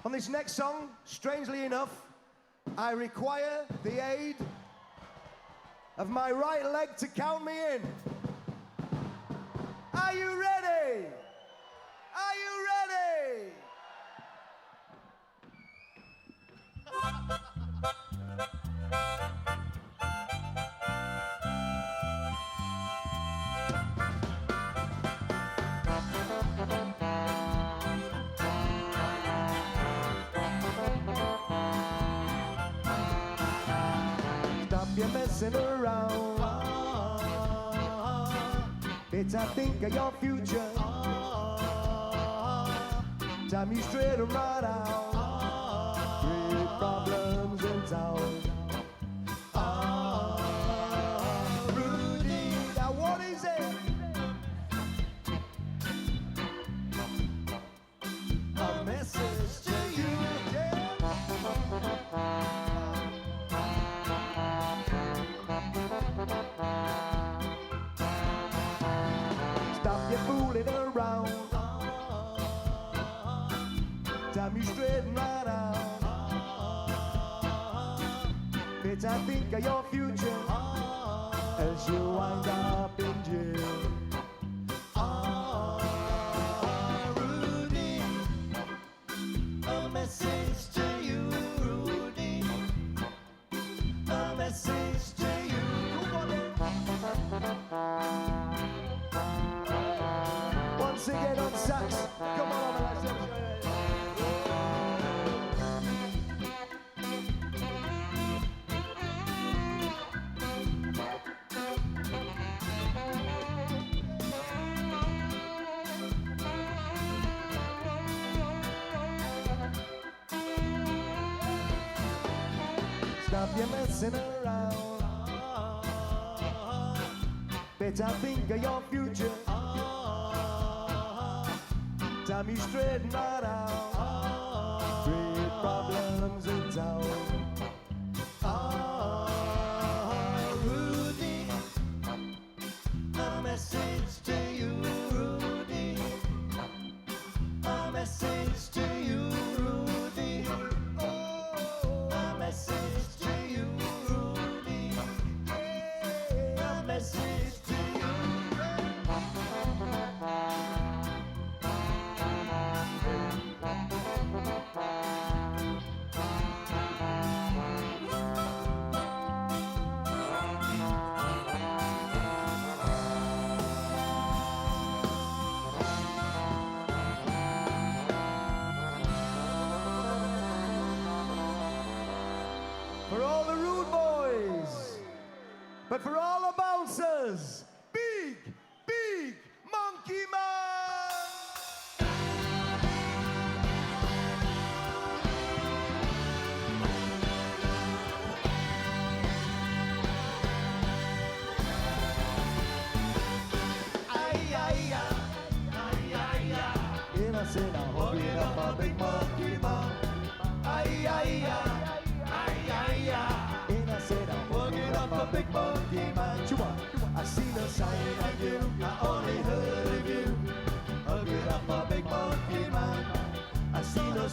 Speaker 2: On this next song, strangely enough, I require the aid of my right leg to count me in. Are you ready? Are you ready? Stop your messing around. Better think of your future. Time you straight and right out. Great problems in town. Rudy, now what is it? A message to you, yeah. Stop your fooling around. Time you straighten right out. Better think of your future as you wind up in jail. Rudy, a message to you, Rudy. A message to you. Once again on sax. Come on, let's enjoy it. Stop your messing around. Better think of your future. Time you straighten right out. Great problems in town. Rudy, a message to you, Rudy. A message to you, Rudy. A message to you, Rudy. A message to you. For all the rude boys, but for all the bouncers, big, big monkey man. Ay, ay, ay, ay, ay, ay. And I said I'm hugging up a big monkey man. Ay, ay, ay. And I said I'm working up a big monkey man. I seen a sign of you, I only heard of you. Hugging up a big monkey man. I seen a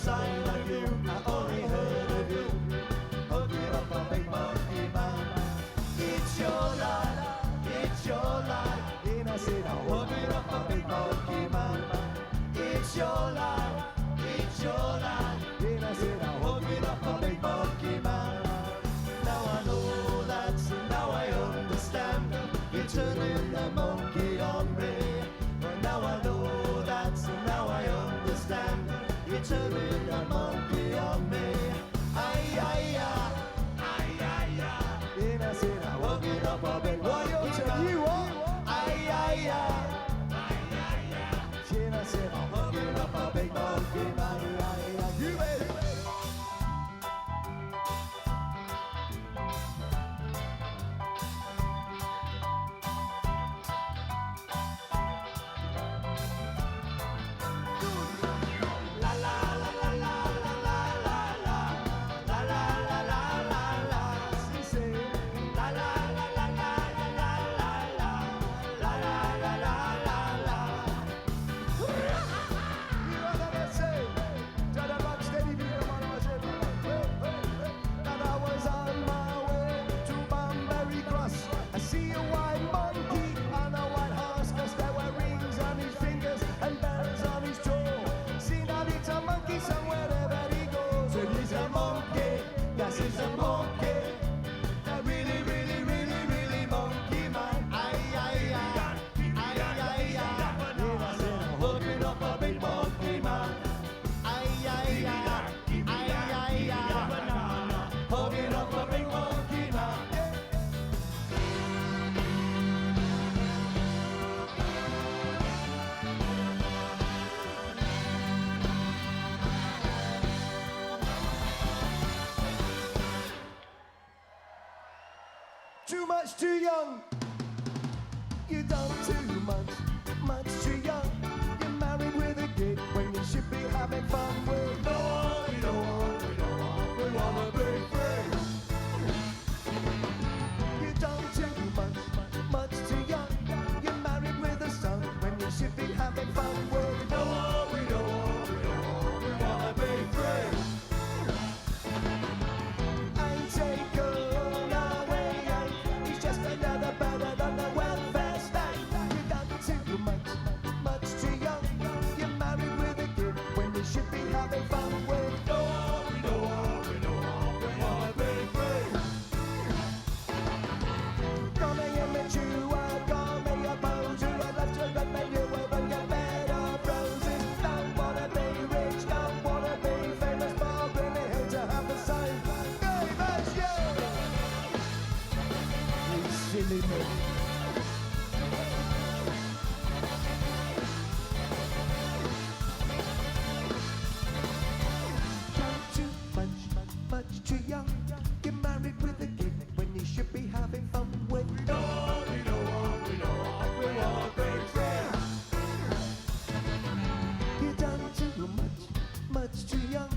Speaker 2: much too young. You done too much too young. You're married with a gig when you should be having fun with. No, we don't want, we wanna be free. You done too much too young. You're married with a son when you should be having fun with. No, we don't want, we wanna be free. Ain't taken away, he's just another better than the welfare state. You done too much too young. You're married with a kid when you should be having fun with. No, we don't want, we wanna be free. Gonna be immature, gonna be a poser. I love to run my new world on your bed of roses. Don't wanna be rich, don't wanna be famous, but I really hate to have the same name as you. You silly me. Much too young. Get married with a kid when you should be having fun with. No, we don't want, we want big friends. You done too much too young.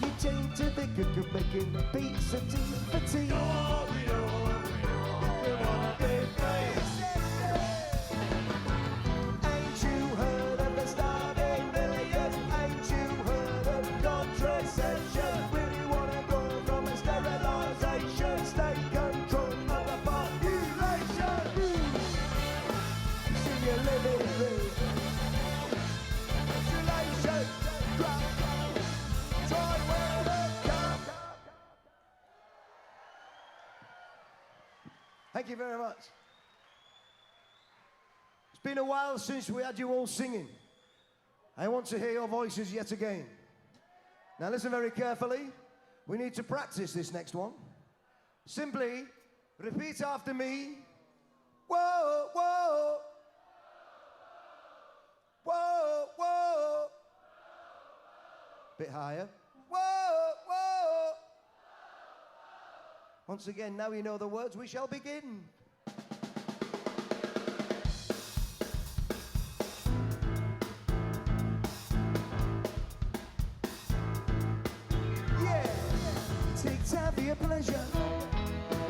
Speaker 2: You changed to the cook of making pizza tea for tea. No, we don't want, we want big friends. Ain't you heard of the starving villagers? Ain't you heard of contraception? Really wanna go from a sterilization, state control of the population. See you living through isolation. Try where they come. Thank you very much. It's been a while since we had you all singing. I want to hear your voices yet again. Now listen very carefully. We need to practice this next one. Simply repeat after me. Whoa, whoa. Whoa, whoa. Bit higher. Whoa, whoa. Once again, now you know the words, we shall begin. Yeah, take time for your pleasure,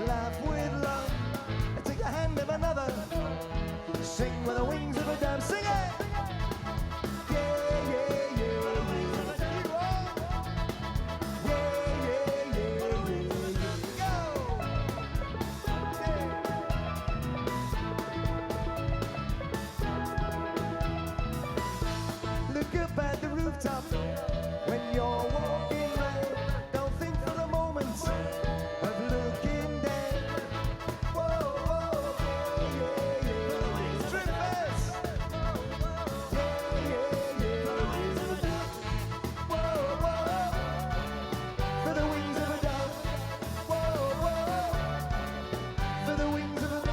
Speaker 2: laugh with love, and take the hand of another, sing with the wings of a dove, sing it! Yeah, yeah, yeah, you are. Yeah, yeah, yeah, yeah, go! Yeah. Look up at the rooftop when you're walking round. Don't think for a moment of looking down. Whoa, whoa, yeah, yeah, yeah. Tribfest. Yeah, yeah, yeah, yeah. Whoa, whoa. For the wings of a dove. Whoa, whoa. For the wings of a dove.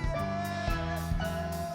Speaker 2: Yeah.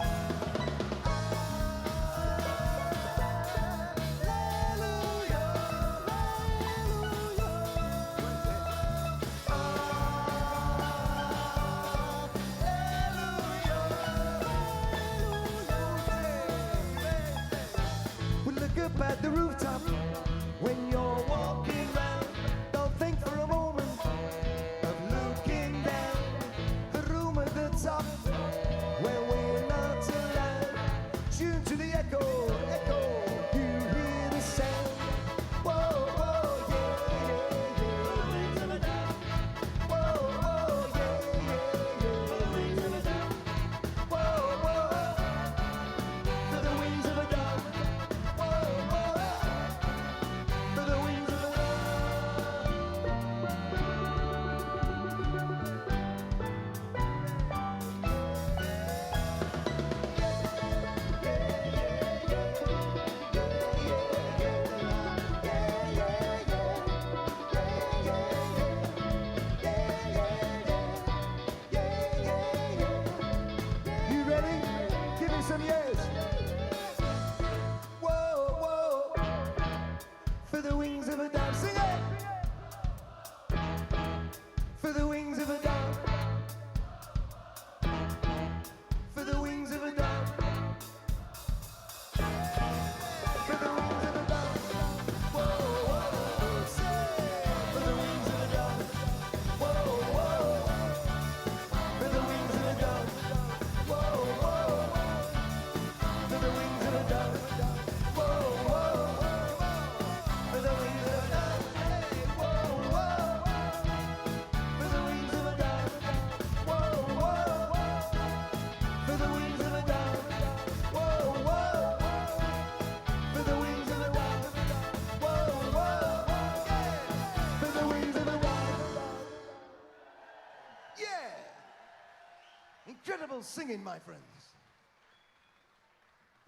Speaker 2: Incredible singing, my friends.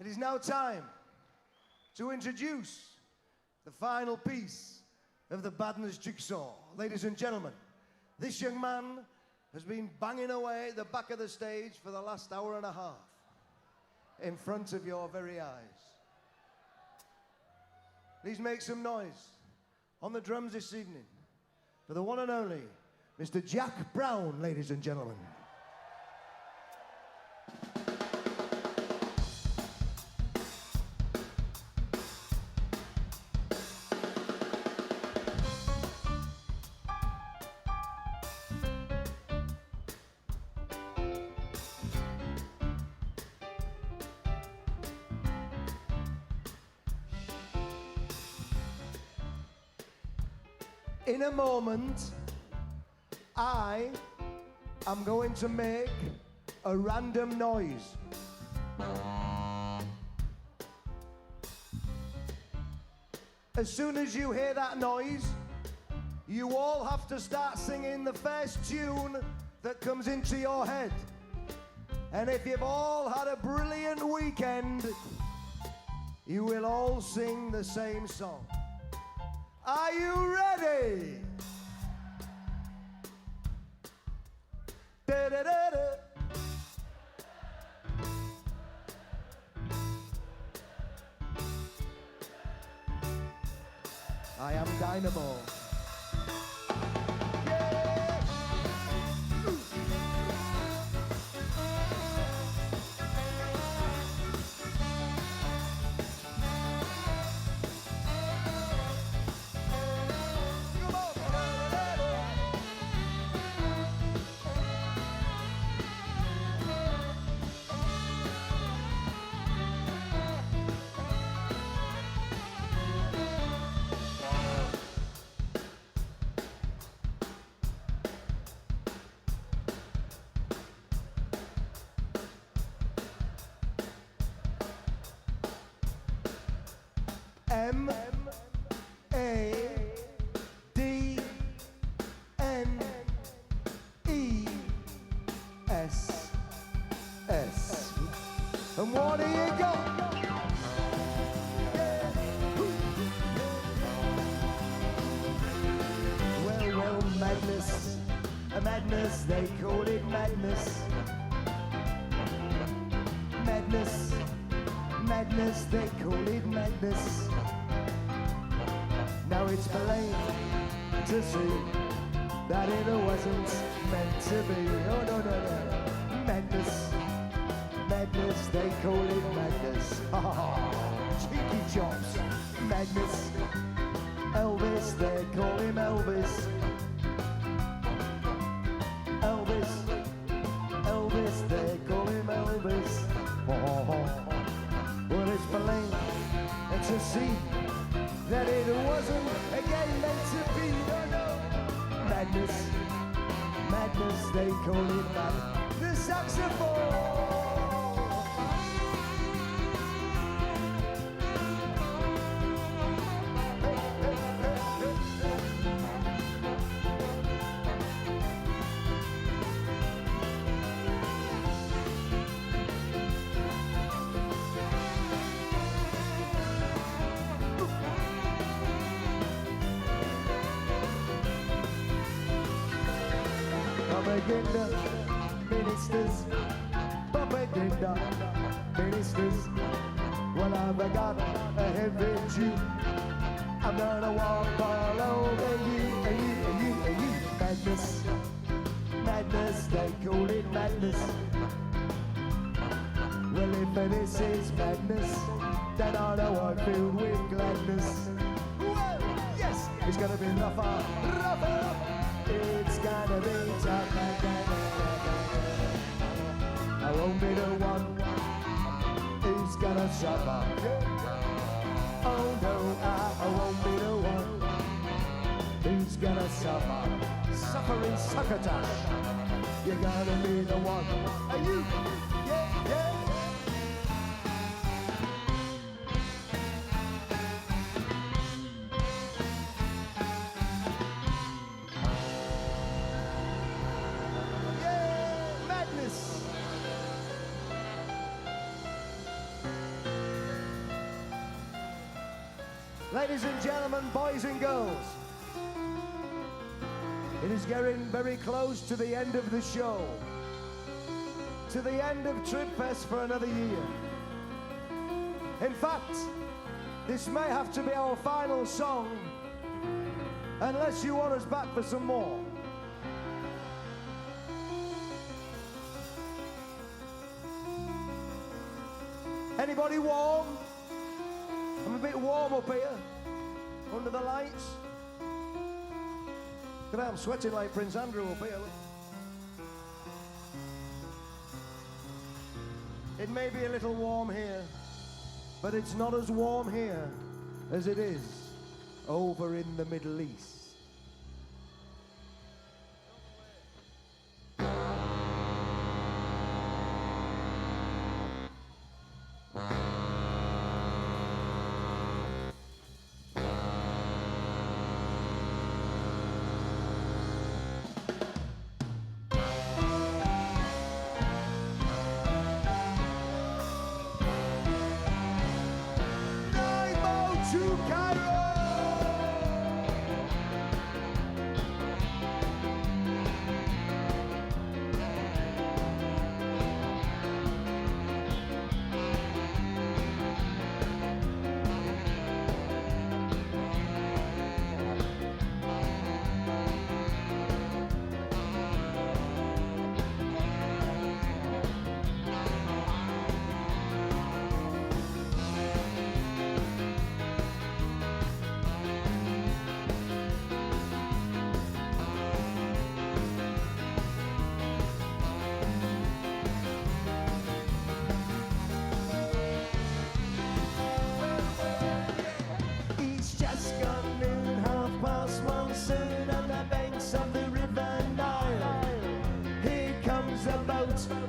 Speaker 2: It is now time to introduce the final piece of the Badness jigsaw. Ladies and gentlemen, this young man has been banging away at the back of the stage for the last hour and a half in front of your very eyes. Please make some noise on the drums this evening for the one and only Mr. Jack Brown, ladies and gentlemen. In a moment, I am going to make a random noise. As soon as you hear that noise, you all have to start singing the first tune that comes into your head. And if you've all had a brilliant weekend, you will all sing the same song. Are you ready? Da-da-da-da. I am Dynamo. M-A-D-N-E-S-S. And what do you got? Well, madness, a madness, they call it madness. Madness, madness, they call it madness. Now it's plain to see that it wasn't meant to be. Oh, no, no, no. Madness, madness, they call it madness. Cheeky chops. Madness, Elvis, they call him Elvis. Elvis, Elvis, they call him Elvis. Well, it's plain to see that it wasn't again meant to be. No, no. Madness, madness, they call it mad. The saxophone. Propaganda ministers, propaganda ministers. Well, I've got a heavy Jew. I'm gonna walk all over you, and you, and you, and you. Madness, madness, they call it madness. Well, if this is madness, then I know I'm filled with gladness. Well, yes, it's gonna be rougher, rougher. It's gonna be tough. I won't be the one who's gonna suffer. Oh no, I won't be the one who's gonna suffer. Suffering succotash. You're gonna be the one. Are you? Yeah, yeah. Madness. Ladies and gentlemen, boys and girls, it is getting very close to the end of the show, to the end of Tribfest for another year. In fact, this may have to be our final song, unless you want us back for some more. Anybody warm? I'm a bit warm up here, under the lights. Look at that, I'm sweating like Prince Andrew up here. Look. It may be a little warm here, but it's not as warm here as it is over in the Middle East.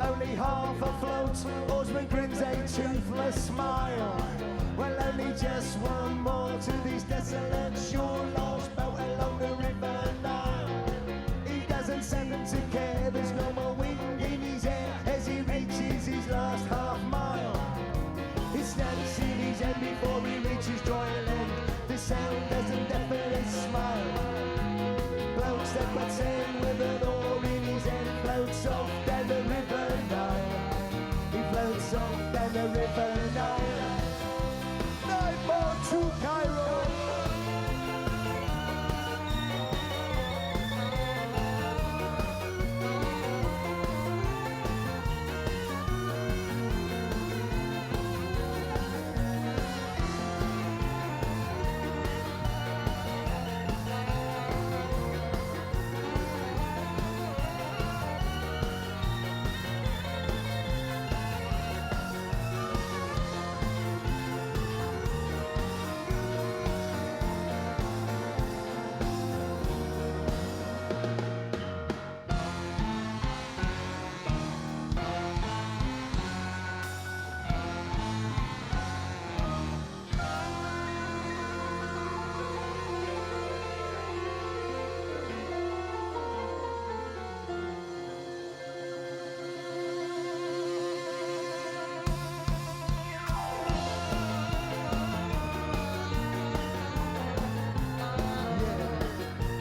Speaker 2: Only half afloat, Osman grins a toothless smile. Well, only just one more to these desolate shore, lost boat along the river Nile. He doesn't seem to care, there's no more wind in his hair as he reaches his last half mile. He snaps in his head before he reaches dry land. The sound doesn't deafen his smile. Bloke step but in with an oar in his hand, floats off down the river Nile. He floats off down the river Nile. Night more to Cairo.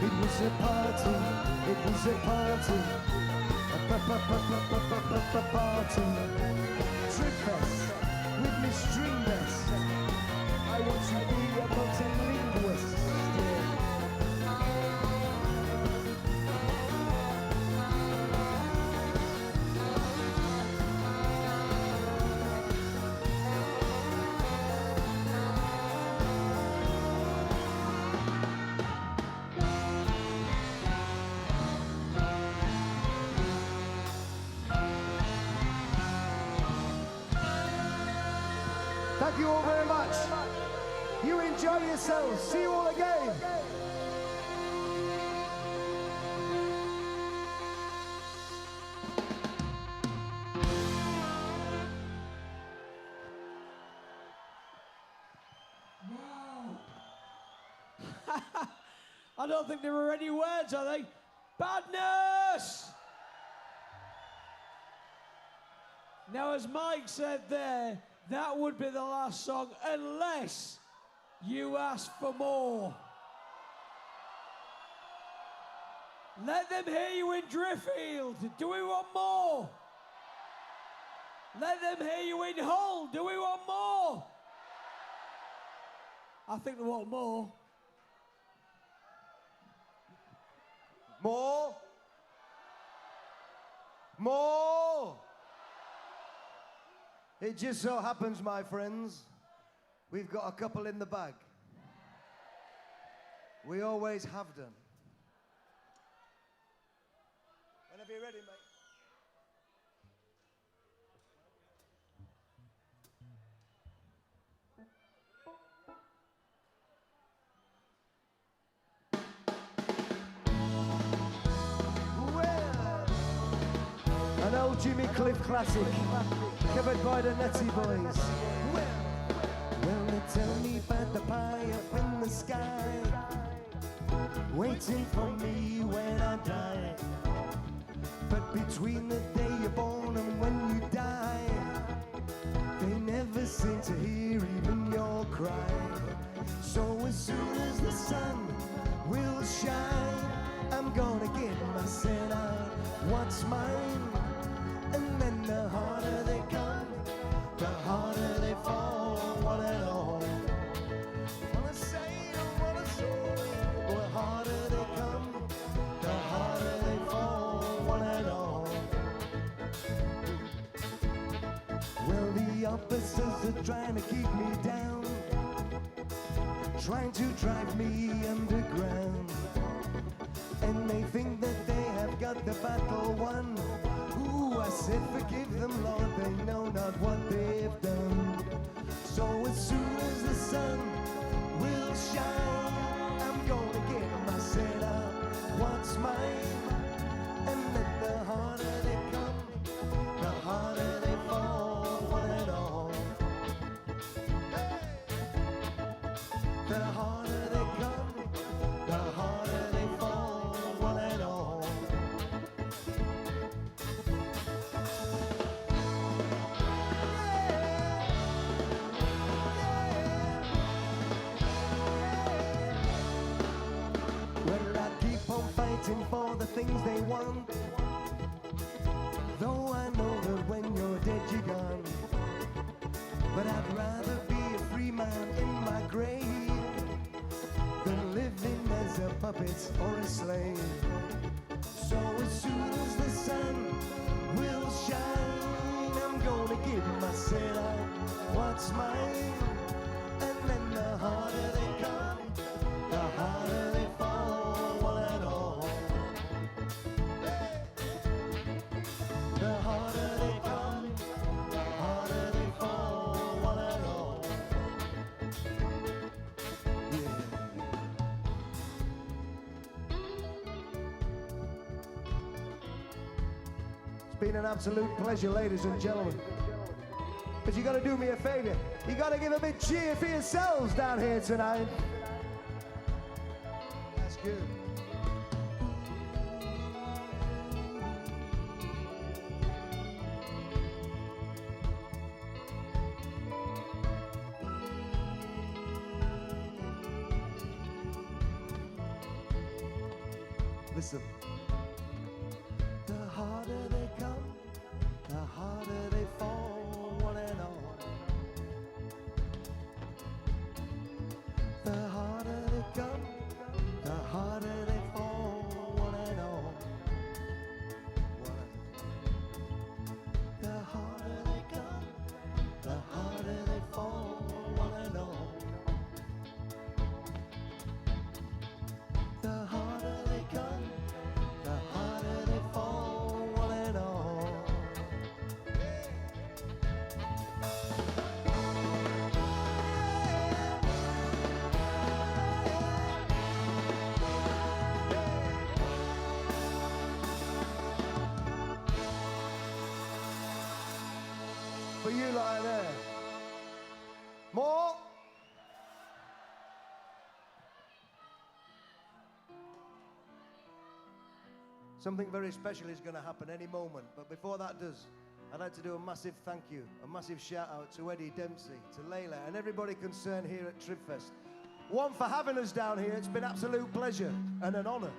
Speaker 2: It was a party, a party. Tribfest with Miss Stringbest. I want to be a multilinguist. Thank you all very much. You enjoy yourselves. See you all again.
Speaker 1: Wow. I don't think there were any words, are they? Badness! Now, as Mike said there, that would be the last song, unless You asked for more. Let them hear you in Driffield. Do we want more? Let them hear you in Hull. Do we want more? I think they want more.
Speaker 2: More? More? It just so happens, my friends, we've got a couple in the bag. We always have done. Whenever you're ready, mate. An old Jimmy Cliff classic, covered by the Nutty Boys. Well, they tell me about the pie up in the sky, waiting for me when I die. But between the day you're born and when you die, they never seem to hear even your cry. So as soon as the sun will shine, I'm gonna get my set out what's mine. And then the harder they come, the harder they fall, one and all. Wanna say, don't wanna say, the harder they come, the harder they fall, one and all. Well, the officers are trying to keep me down, trying to drive me underground. And they think that they have got the battle won. Ooh, I said forgive them, Lord, they know not what they've done. So as soon as the sun will shine, I'm gonna get my set up what's mine. And then the harder they come, the harder they fall, one and all. Hey! The harder they come, the harder they fall, one and all. Well, I keep on fighting for the things they want, though I know that when you're dead you're gone. But I'd rather be a free man in my grave than living as a puppet or a slave. So as soon as the sun will shine, I'm gonna give my set out what's mine. And then the harder they come, the harder they fall, one and all. The harder they come, the harder they fall, one and all. Yeah. It's been an absolute pleasure, ladies and gentlemen. But you gotta do me a favor. You gotta give a big cheer for yourselves down here tonight. That's good. Listen. The harder they come, the harder they fall, one and all. The harder they come, the harder they fall, one and all. The harder they come, the harder they fall, one and all. The harder they come, the harder they fall, one and all. For you like there. More? Something very special is going to happen any moment, but before that does, I'd like to do a massive thank you, a massive shout out to Eddie Dempsey, to Layla, and everybody concerned here at Tribfest. one, for having us down here. It's been absolute pleasure and an honour.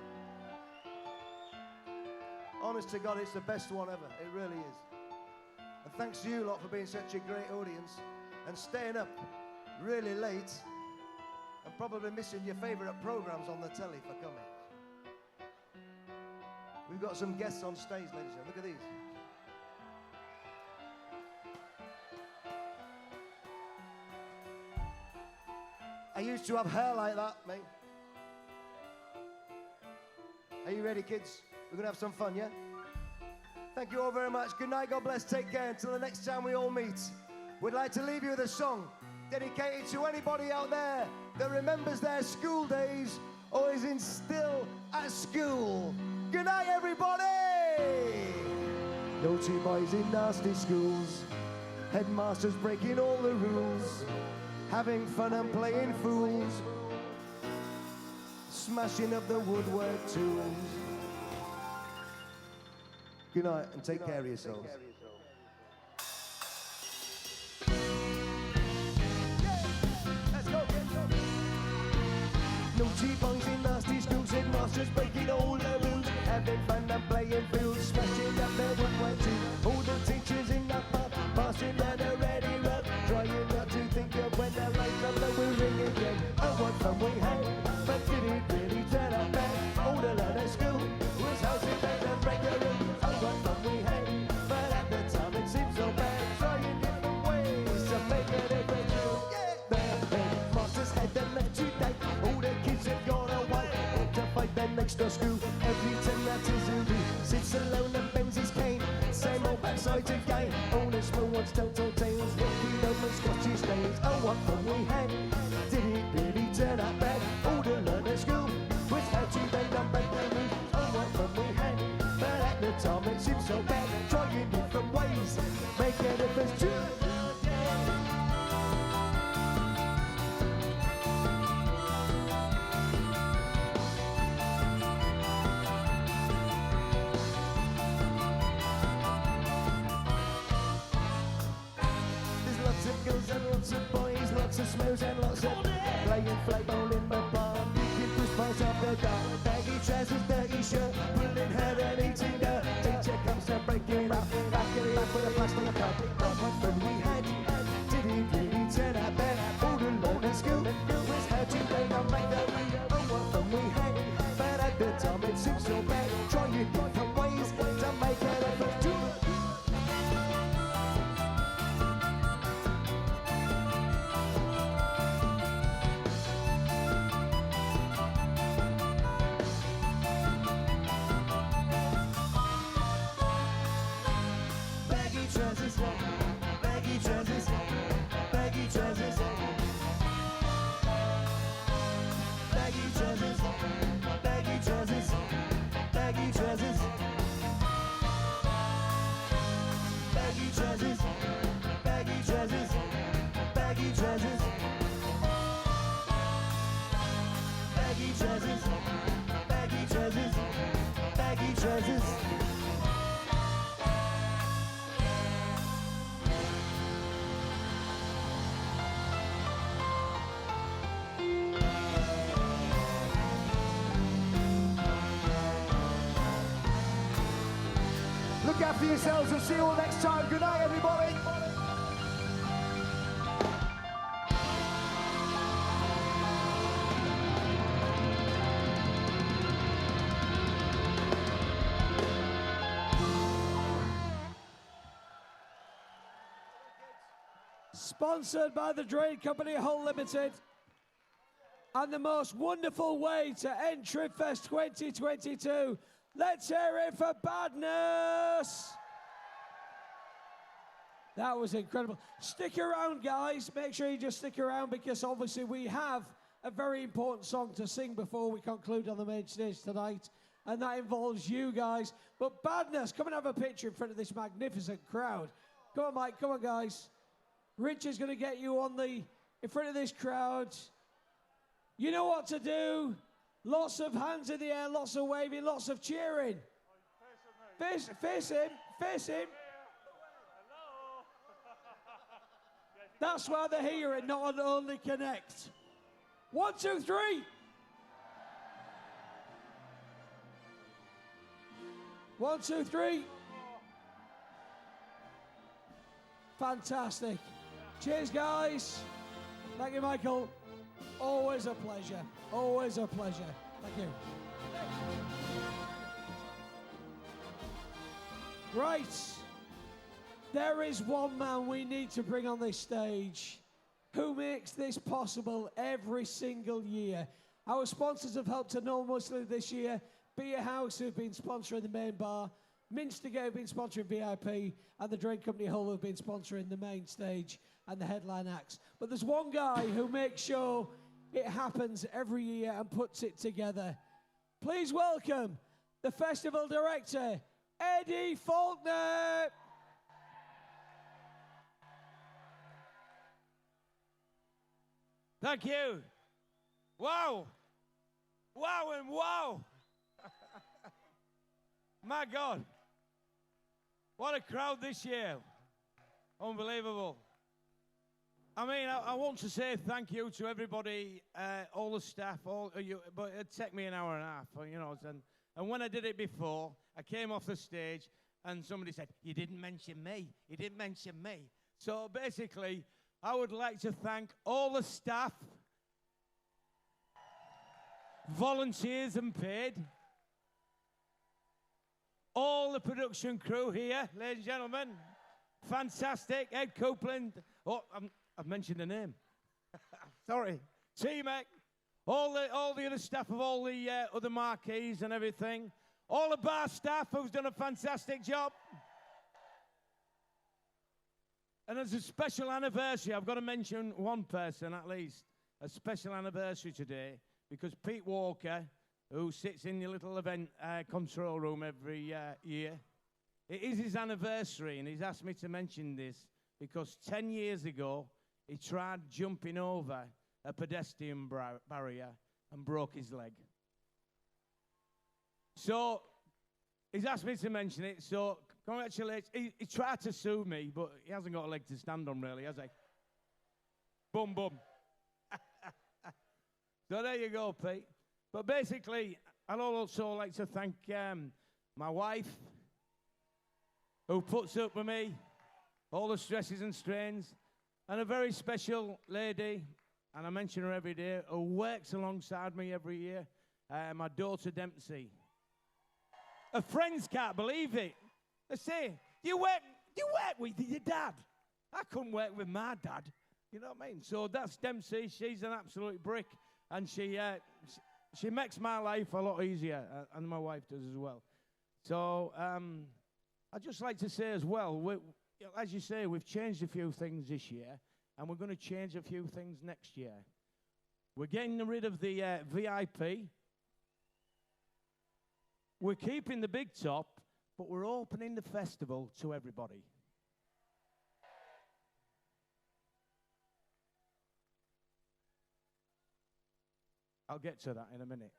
Speaker 2: Honest to God, it's the best one ever. It really is. And thanks to you lot for being such a great audience and staying up really late and probably missing your favourite programmes on the telly for coming. We've got some guests on stage, ladies and gentlemen. Look at these. I used to have hair like that, mate. Are you ready, kids? We're going to have some fun, yeah? Thank you all very much. Good night, God bless, take care. Until the next time we all meet, we'd like to leave you with a song dedicated to anybody out there that remembers their school days or is still at school. Good night, everybody! Naughty boys in nasty schools, headmasters breaking all the rules, having fun and playing fools, smashing up the woodwork tools. Good night and take care of yourselves. Let's go, kids. Naughty boys in nasty schools, headmasters breaking all the rules, having fun and playing fools, smashing up their woodwork too. All the teachers in that pub, passing down a ready rub, trying not to think of when the lights up that will ring again. Oh, what fun we had, but did it really turn out bad? All the learn at school was how to bend and break the rules. Oh, what fun we had, but at the time it seemed so bad, trying different ways to make it a good true. The headmasters had them left today, all the kids have gone away to fight their next door school. Every time that is Zulu sits alone and bends his cane, same old backsides again. All the small ones tell tales, rocking over Scottish days. Oh, what fun we had, did it really turn out bad? All the learn at school was how to bend and break the rules. Oh, what fun we had, but at the time it seemed so bad, trying different ways, making a difference too. Girls and lots of boys, lots of smells and lots of playing flag ball in the bar, picking push balls off the dark, baggy trousers, dirty shirt, pulling hair and eating dirt. Teacher comes to break it up, back and back with a plastic cup. Oh, what fun we had, did it really turn out bad? All the learn at school was how to bend and break the rules. Oh, what fun we had, but at the time it seemed so bad, trying different ways to make a difference too. Baggy trousers, baggy trousers, baggy trousers, baggy trousers, baggy trousers, baggy trousers, baggy trousers, baggy trousers, baggy trousers, baggy trousers, baggy trousers. Look after yourselves and see you all next time. Good night, everybody.
Speaker 1: Sponsored by the Drain Company Hull Limited. And the most wonderful way to end Tribfest 2022. Let's hear it for Badness. That was incredible. Stick around, guys. Make sure you just stick around because obviously we have a very important song to sing before we conclude on the main stage tonight. And that involves you guys. But Badness, come and have a picture in front of this magnificent crowd. Come on, Mike. Come on, guys. Rich is going to get you in front of this crowd. You know what to do. Lots of hands in the air, lots of waving, lots of cheering. Face him. That's why they're here and not on Only Connect. 1, 2, 3. 1, 2, 3. Fantastic. Cheers, guys. Thank you, Michael. Always a pleasure. Always a pleasure. Thank you. Right. There is one man we need to bring on this stage who makes this possible every single year. Our sponsors have helped enormously this year. Beer House, who've been sponsoring the main bar, Minster Gate have been sponsoring VIP, and the Drink Company Hull have been sponsoring the main stage and the headline acts. But there's one guy who makes sure it happens every year and puts it together. Please welcome the festival director, Eddie Faulkner.
Speaker 3: Thank you. Wow. Wow and wow. My God. What a crowd this year. Unbelievable. I mean, I want to say thank you to everybody, all the staff, all you, but it'd take me an hour and a half, you know. And when I did it before, I came off the stage and somebody said, "You didn't mention me. You didn't mention me." So basically, I would like to thank all the staff, volunteers and paid, all the production crew here, ladies and gentlemen. Fantastic. Ed Copeland. Oh, I've mentioned the name. Sorry. T-Mac. All the other staff of all the other marquees and everything. All the bar staff who's done a fantastic job. And as a special anniversary, I've got to mention one person at least. A special anniversary today, because Pete Walker, who sits in your little event control room every year, it is his anniversary, and he's asked me to mention this because 10 years ago, he tried jumping over a pedestrian barrier and broke his leg. So he's asked me to mention it, so congratulations. He tried to sue me, but he hasn't got a leg to stand on, really, has he? Boom, boom. So there you go, Pete. But basically, I'd also like to thank my wife, who puts up with me, all the stresses and strains, and a very special lady, and I mention her every day, who works alongside me every year, my daughter Dempsey. Her friends can't believe it. They say, you work with your dad. I couldn't work with my dad. You know what I mean? So that's Dempsey. She's an absolute brick, and she makes my life a lot easier, and my wife does as well. So I'd just like to say as well, as you say, we've changed a few things this year, and we're going to change a few things next year. We're getting rid of the VIP. We're keeping the big top, but we're opening the festival to everybody. I'll get to that in a minute.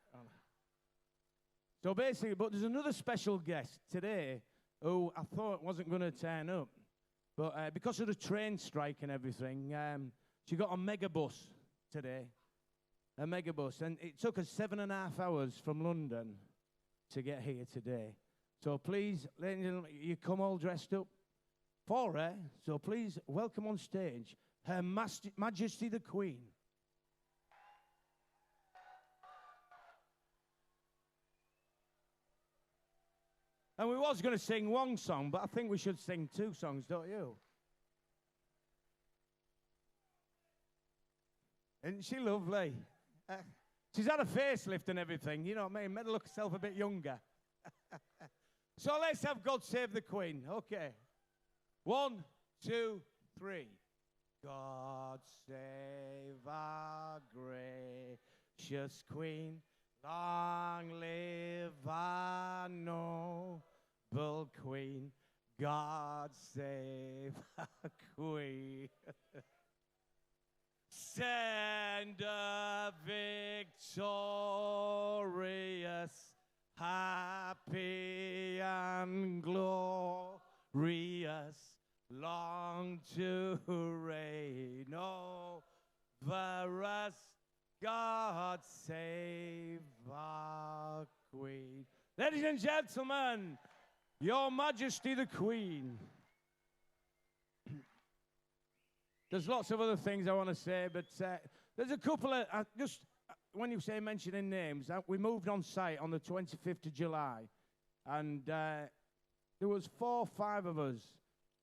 Speaker 3: So basically, but there's another special guest today who I thought wasn't going to turn up. But because of the train strike and everything, she got a megabus today. A megabus. And it took us 7.5 hours from London to get here today. So please, ladies and gentlemen, you come all dressed up for her. So please welcome on stage Her Majesty the Queen. And we was going to sing one song, but I think we should sing 2 songs, don't you? Isn't she lovely? She's had a facelift and everything, you know what I mean? Made her look herself a bit younger. So let's have God Save the Queen. Okay. 1, 2, 3. God save our gracious Queen. Long live our noble Queen. God save our Queen. Send a victorious, happy and glorious, long to reign over us. God save our Queen. Ladies and gentlemen, Your Majesty the Queen. There's lots of other things I want to say, but there's a couple of, when you say mentioning names, we moved on site on the 25th of July, and there was 4 or 5 of us.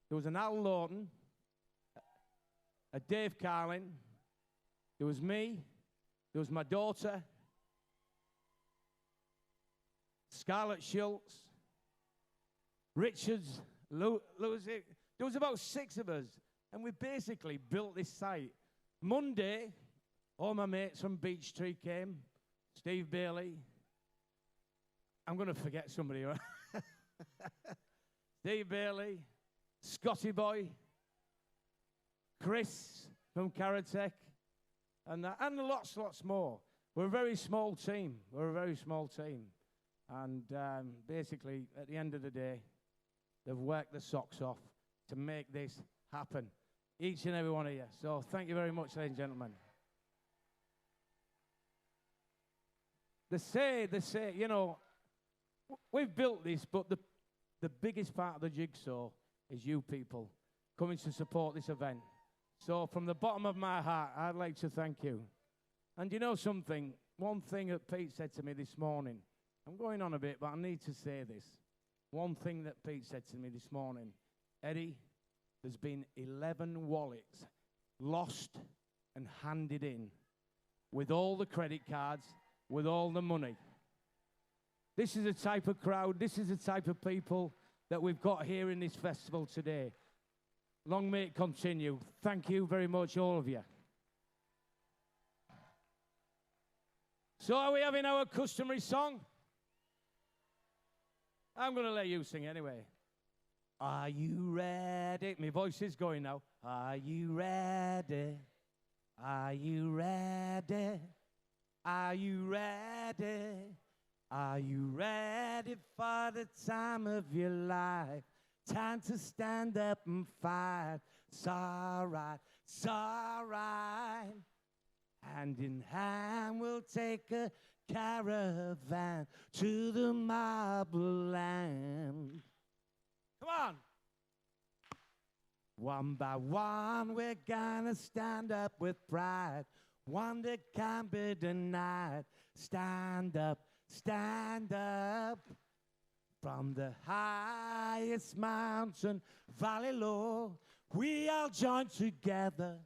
Speaker 3: There was an Al Lawton, a Dave Carlin, there was me, there was my daughter, Scarlett Schultz, Richards, Lucy. There was about 6 of us, and we basically built this site. Monday, all my mates from Beech Tree came, Steve Bailey. I'm going to forget somebody. Steve Bailey, Scotty Boy, Chris from Karatech, and lots more. We're a very small team. And basically, at the end of the day, they've worked their socks off to make this happen. Each and every one of you. So thank you very much, ladies and gentlemen. They say, you know, we've built this, but the biggest part of the jigsaw is you people coming to support this event. So from the bottom of my heart, I'd like to thank you. And you know something? One thing that Pete said to me this morning, I'm going on a bit, but I need to say this. One thing that Pete said to me this morning, Eddie, there's been 11 wallets lost and handed in with all the credit cards, with all the money. This is the type of crowd, this is the type of people that we've got here in this festival today. Long may it continue. Thank you very much, all of you. So are we having our customary song? I'm going to let you sing anyway. Are you ready? My voice is going now. Are you ready? Are you ready? Are you ready? Are you ready for the time of your life? Time to stand up and fight. It's all right, it's all right. Hand in hand we'll take a caravan to the marble land. Come on. One by one we're gonna stand up with pride. One that can't be denied. Stand up, stand up. From the highest mountain, valley low, we all join together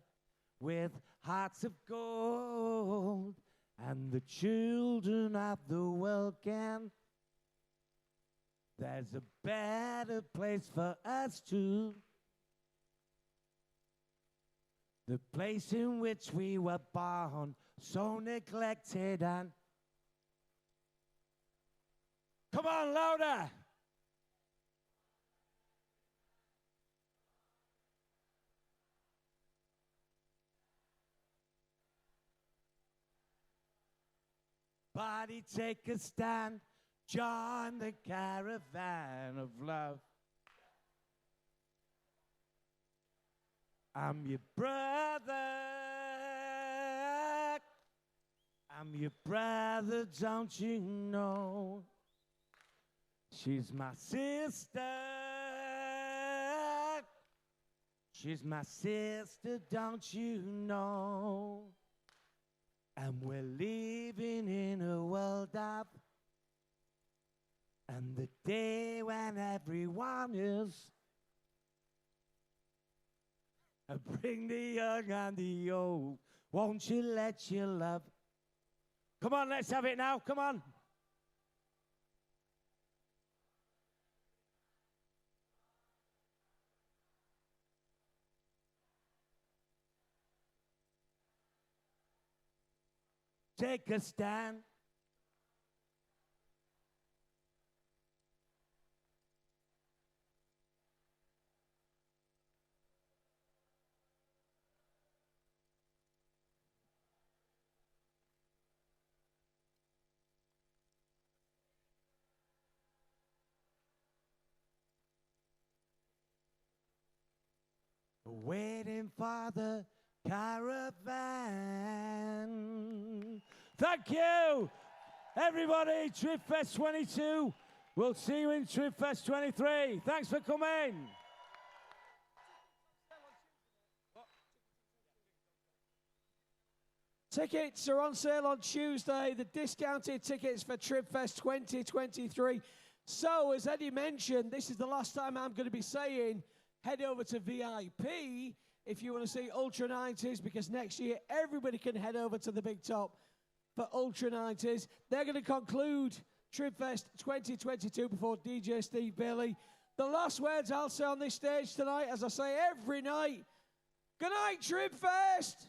Speaker 3: with hearts of gold. And the children of the world can. There's a better place for us to. The place in which we were born, so neglected and. Come on, louder. Body, take a stand, join the caravan of love. I'm your brother. I'm your brother, don't you know? She's my sister. She's my sister, don't you know? And we're living in a world of. And the day when everyone is. Bring the young and the old. Won't you let your love. Come on, let's have it now. Come on. Take a stand. Waiting for the caravan. Thank you. Everybody, Tribfest 22. We'll see you in Tribfest 23. Thanks for coming.
Speaker 1: Tickets are on sale on Tuesday, the discounted tickets for Tribfest 2023. So, as Eddie mentioned, this is the last time I'm going to be saying head over to VIP if you want to see Ultra 90s, because next year everybody can head over to the big top for Ultra 90s. They're going to conclude Tribfest 2022 before DJ Steve Bailey. The last words I'll say on this stage tonight, as I say every night, good night, Tribfest!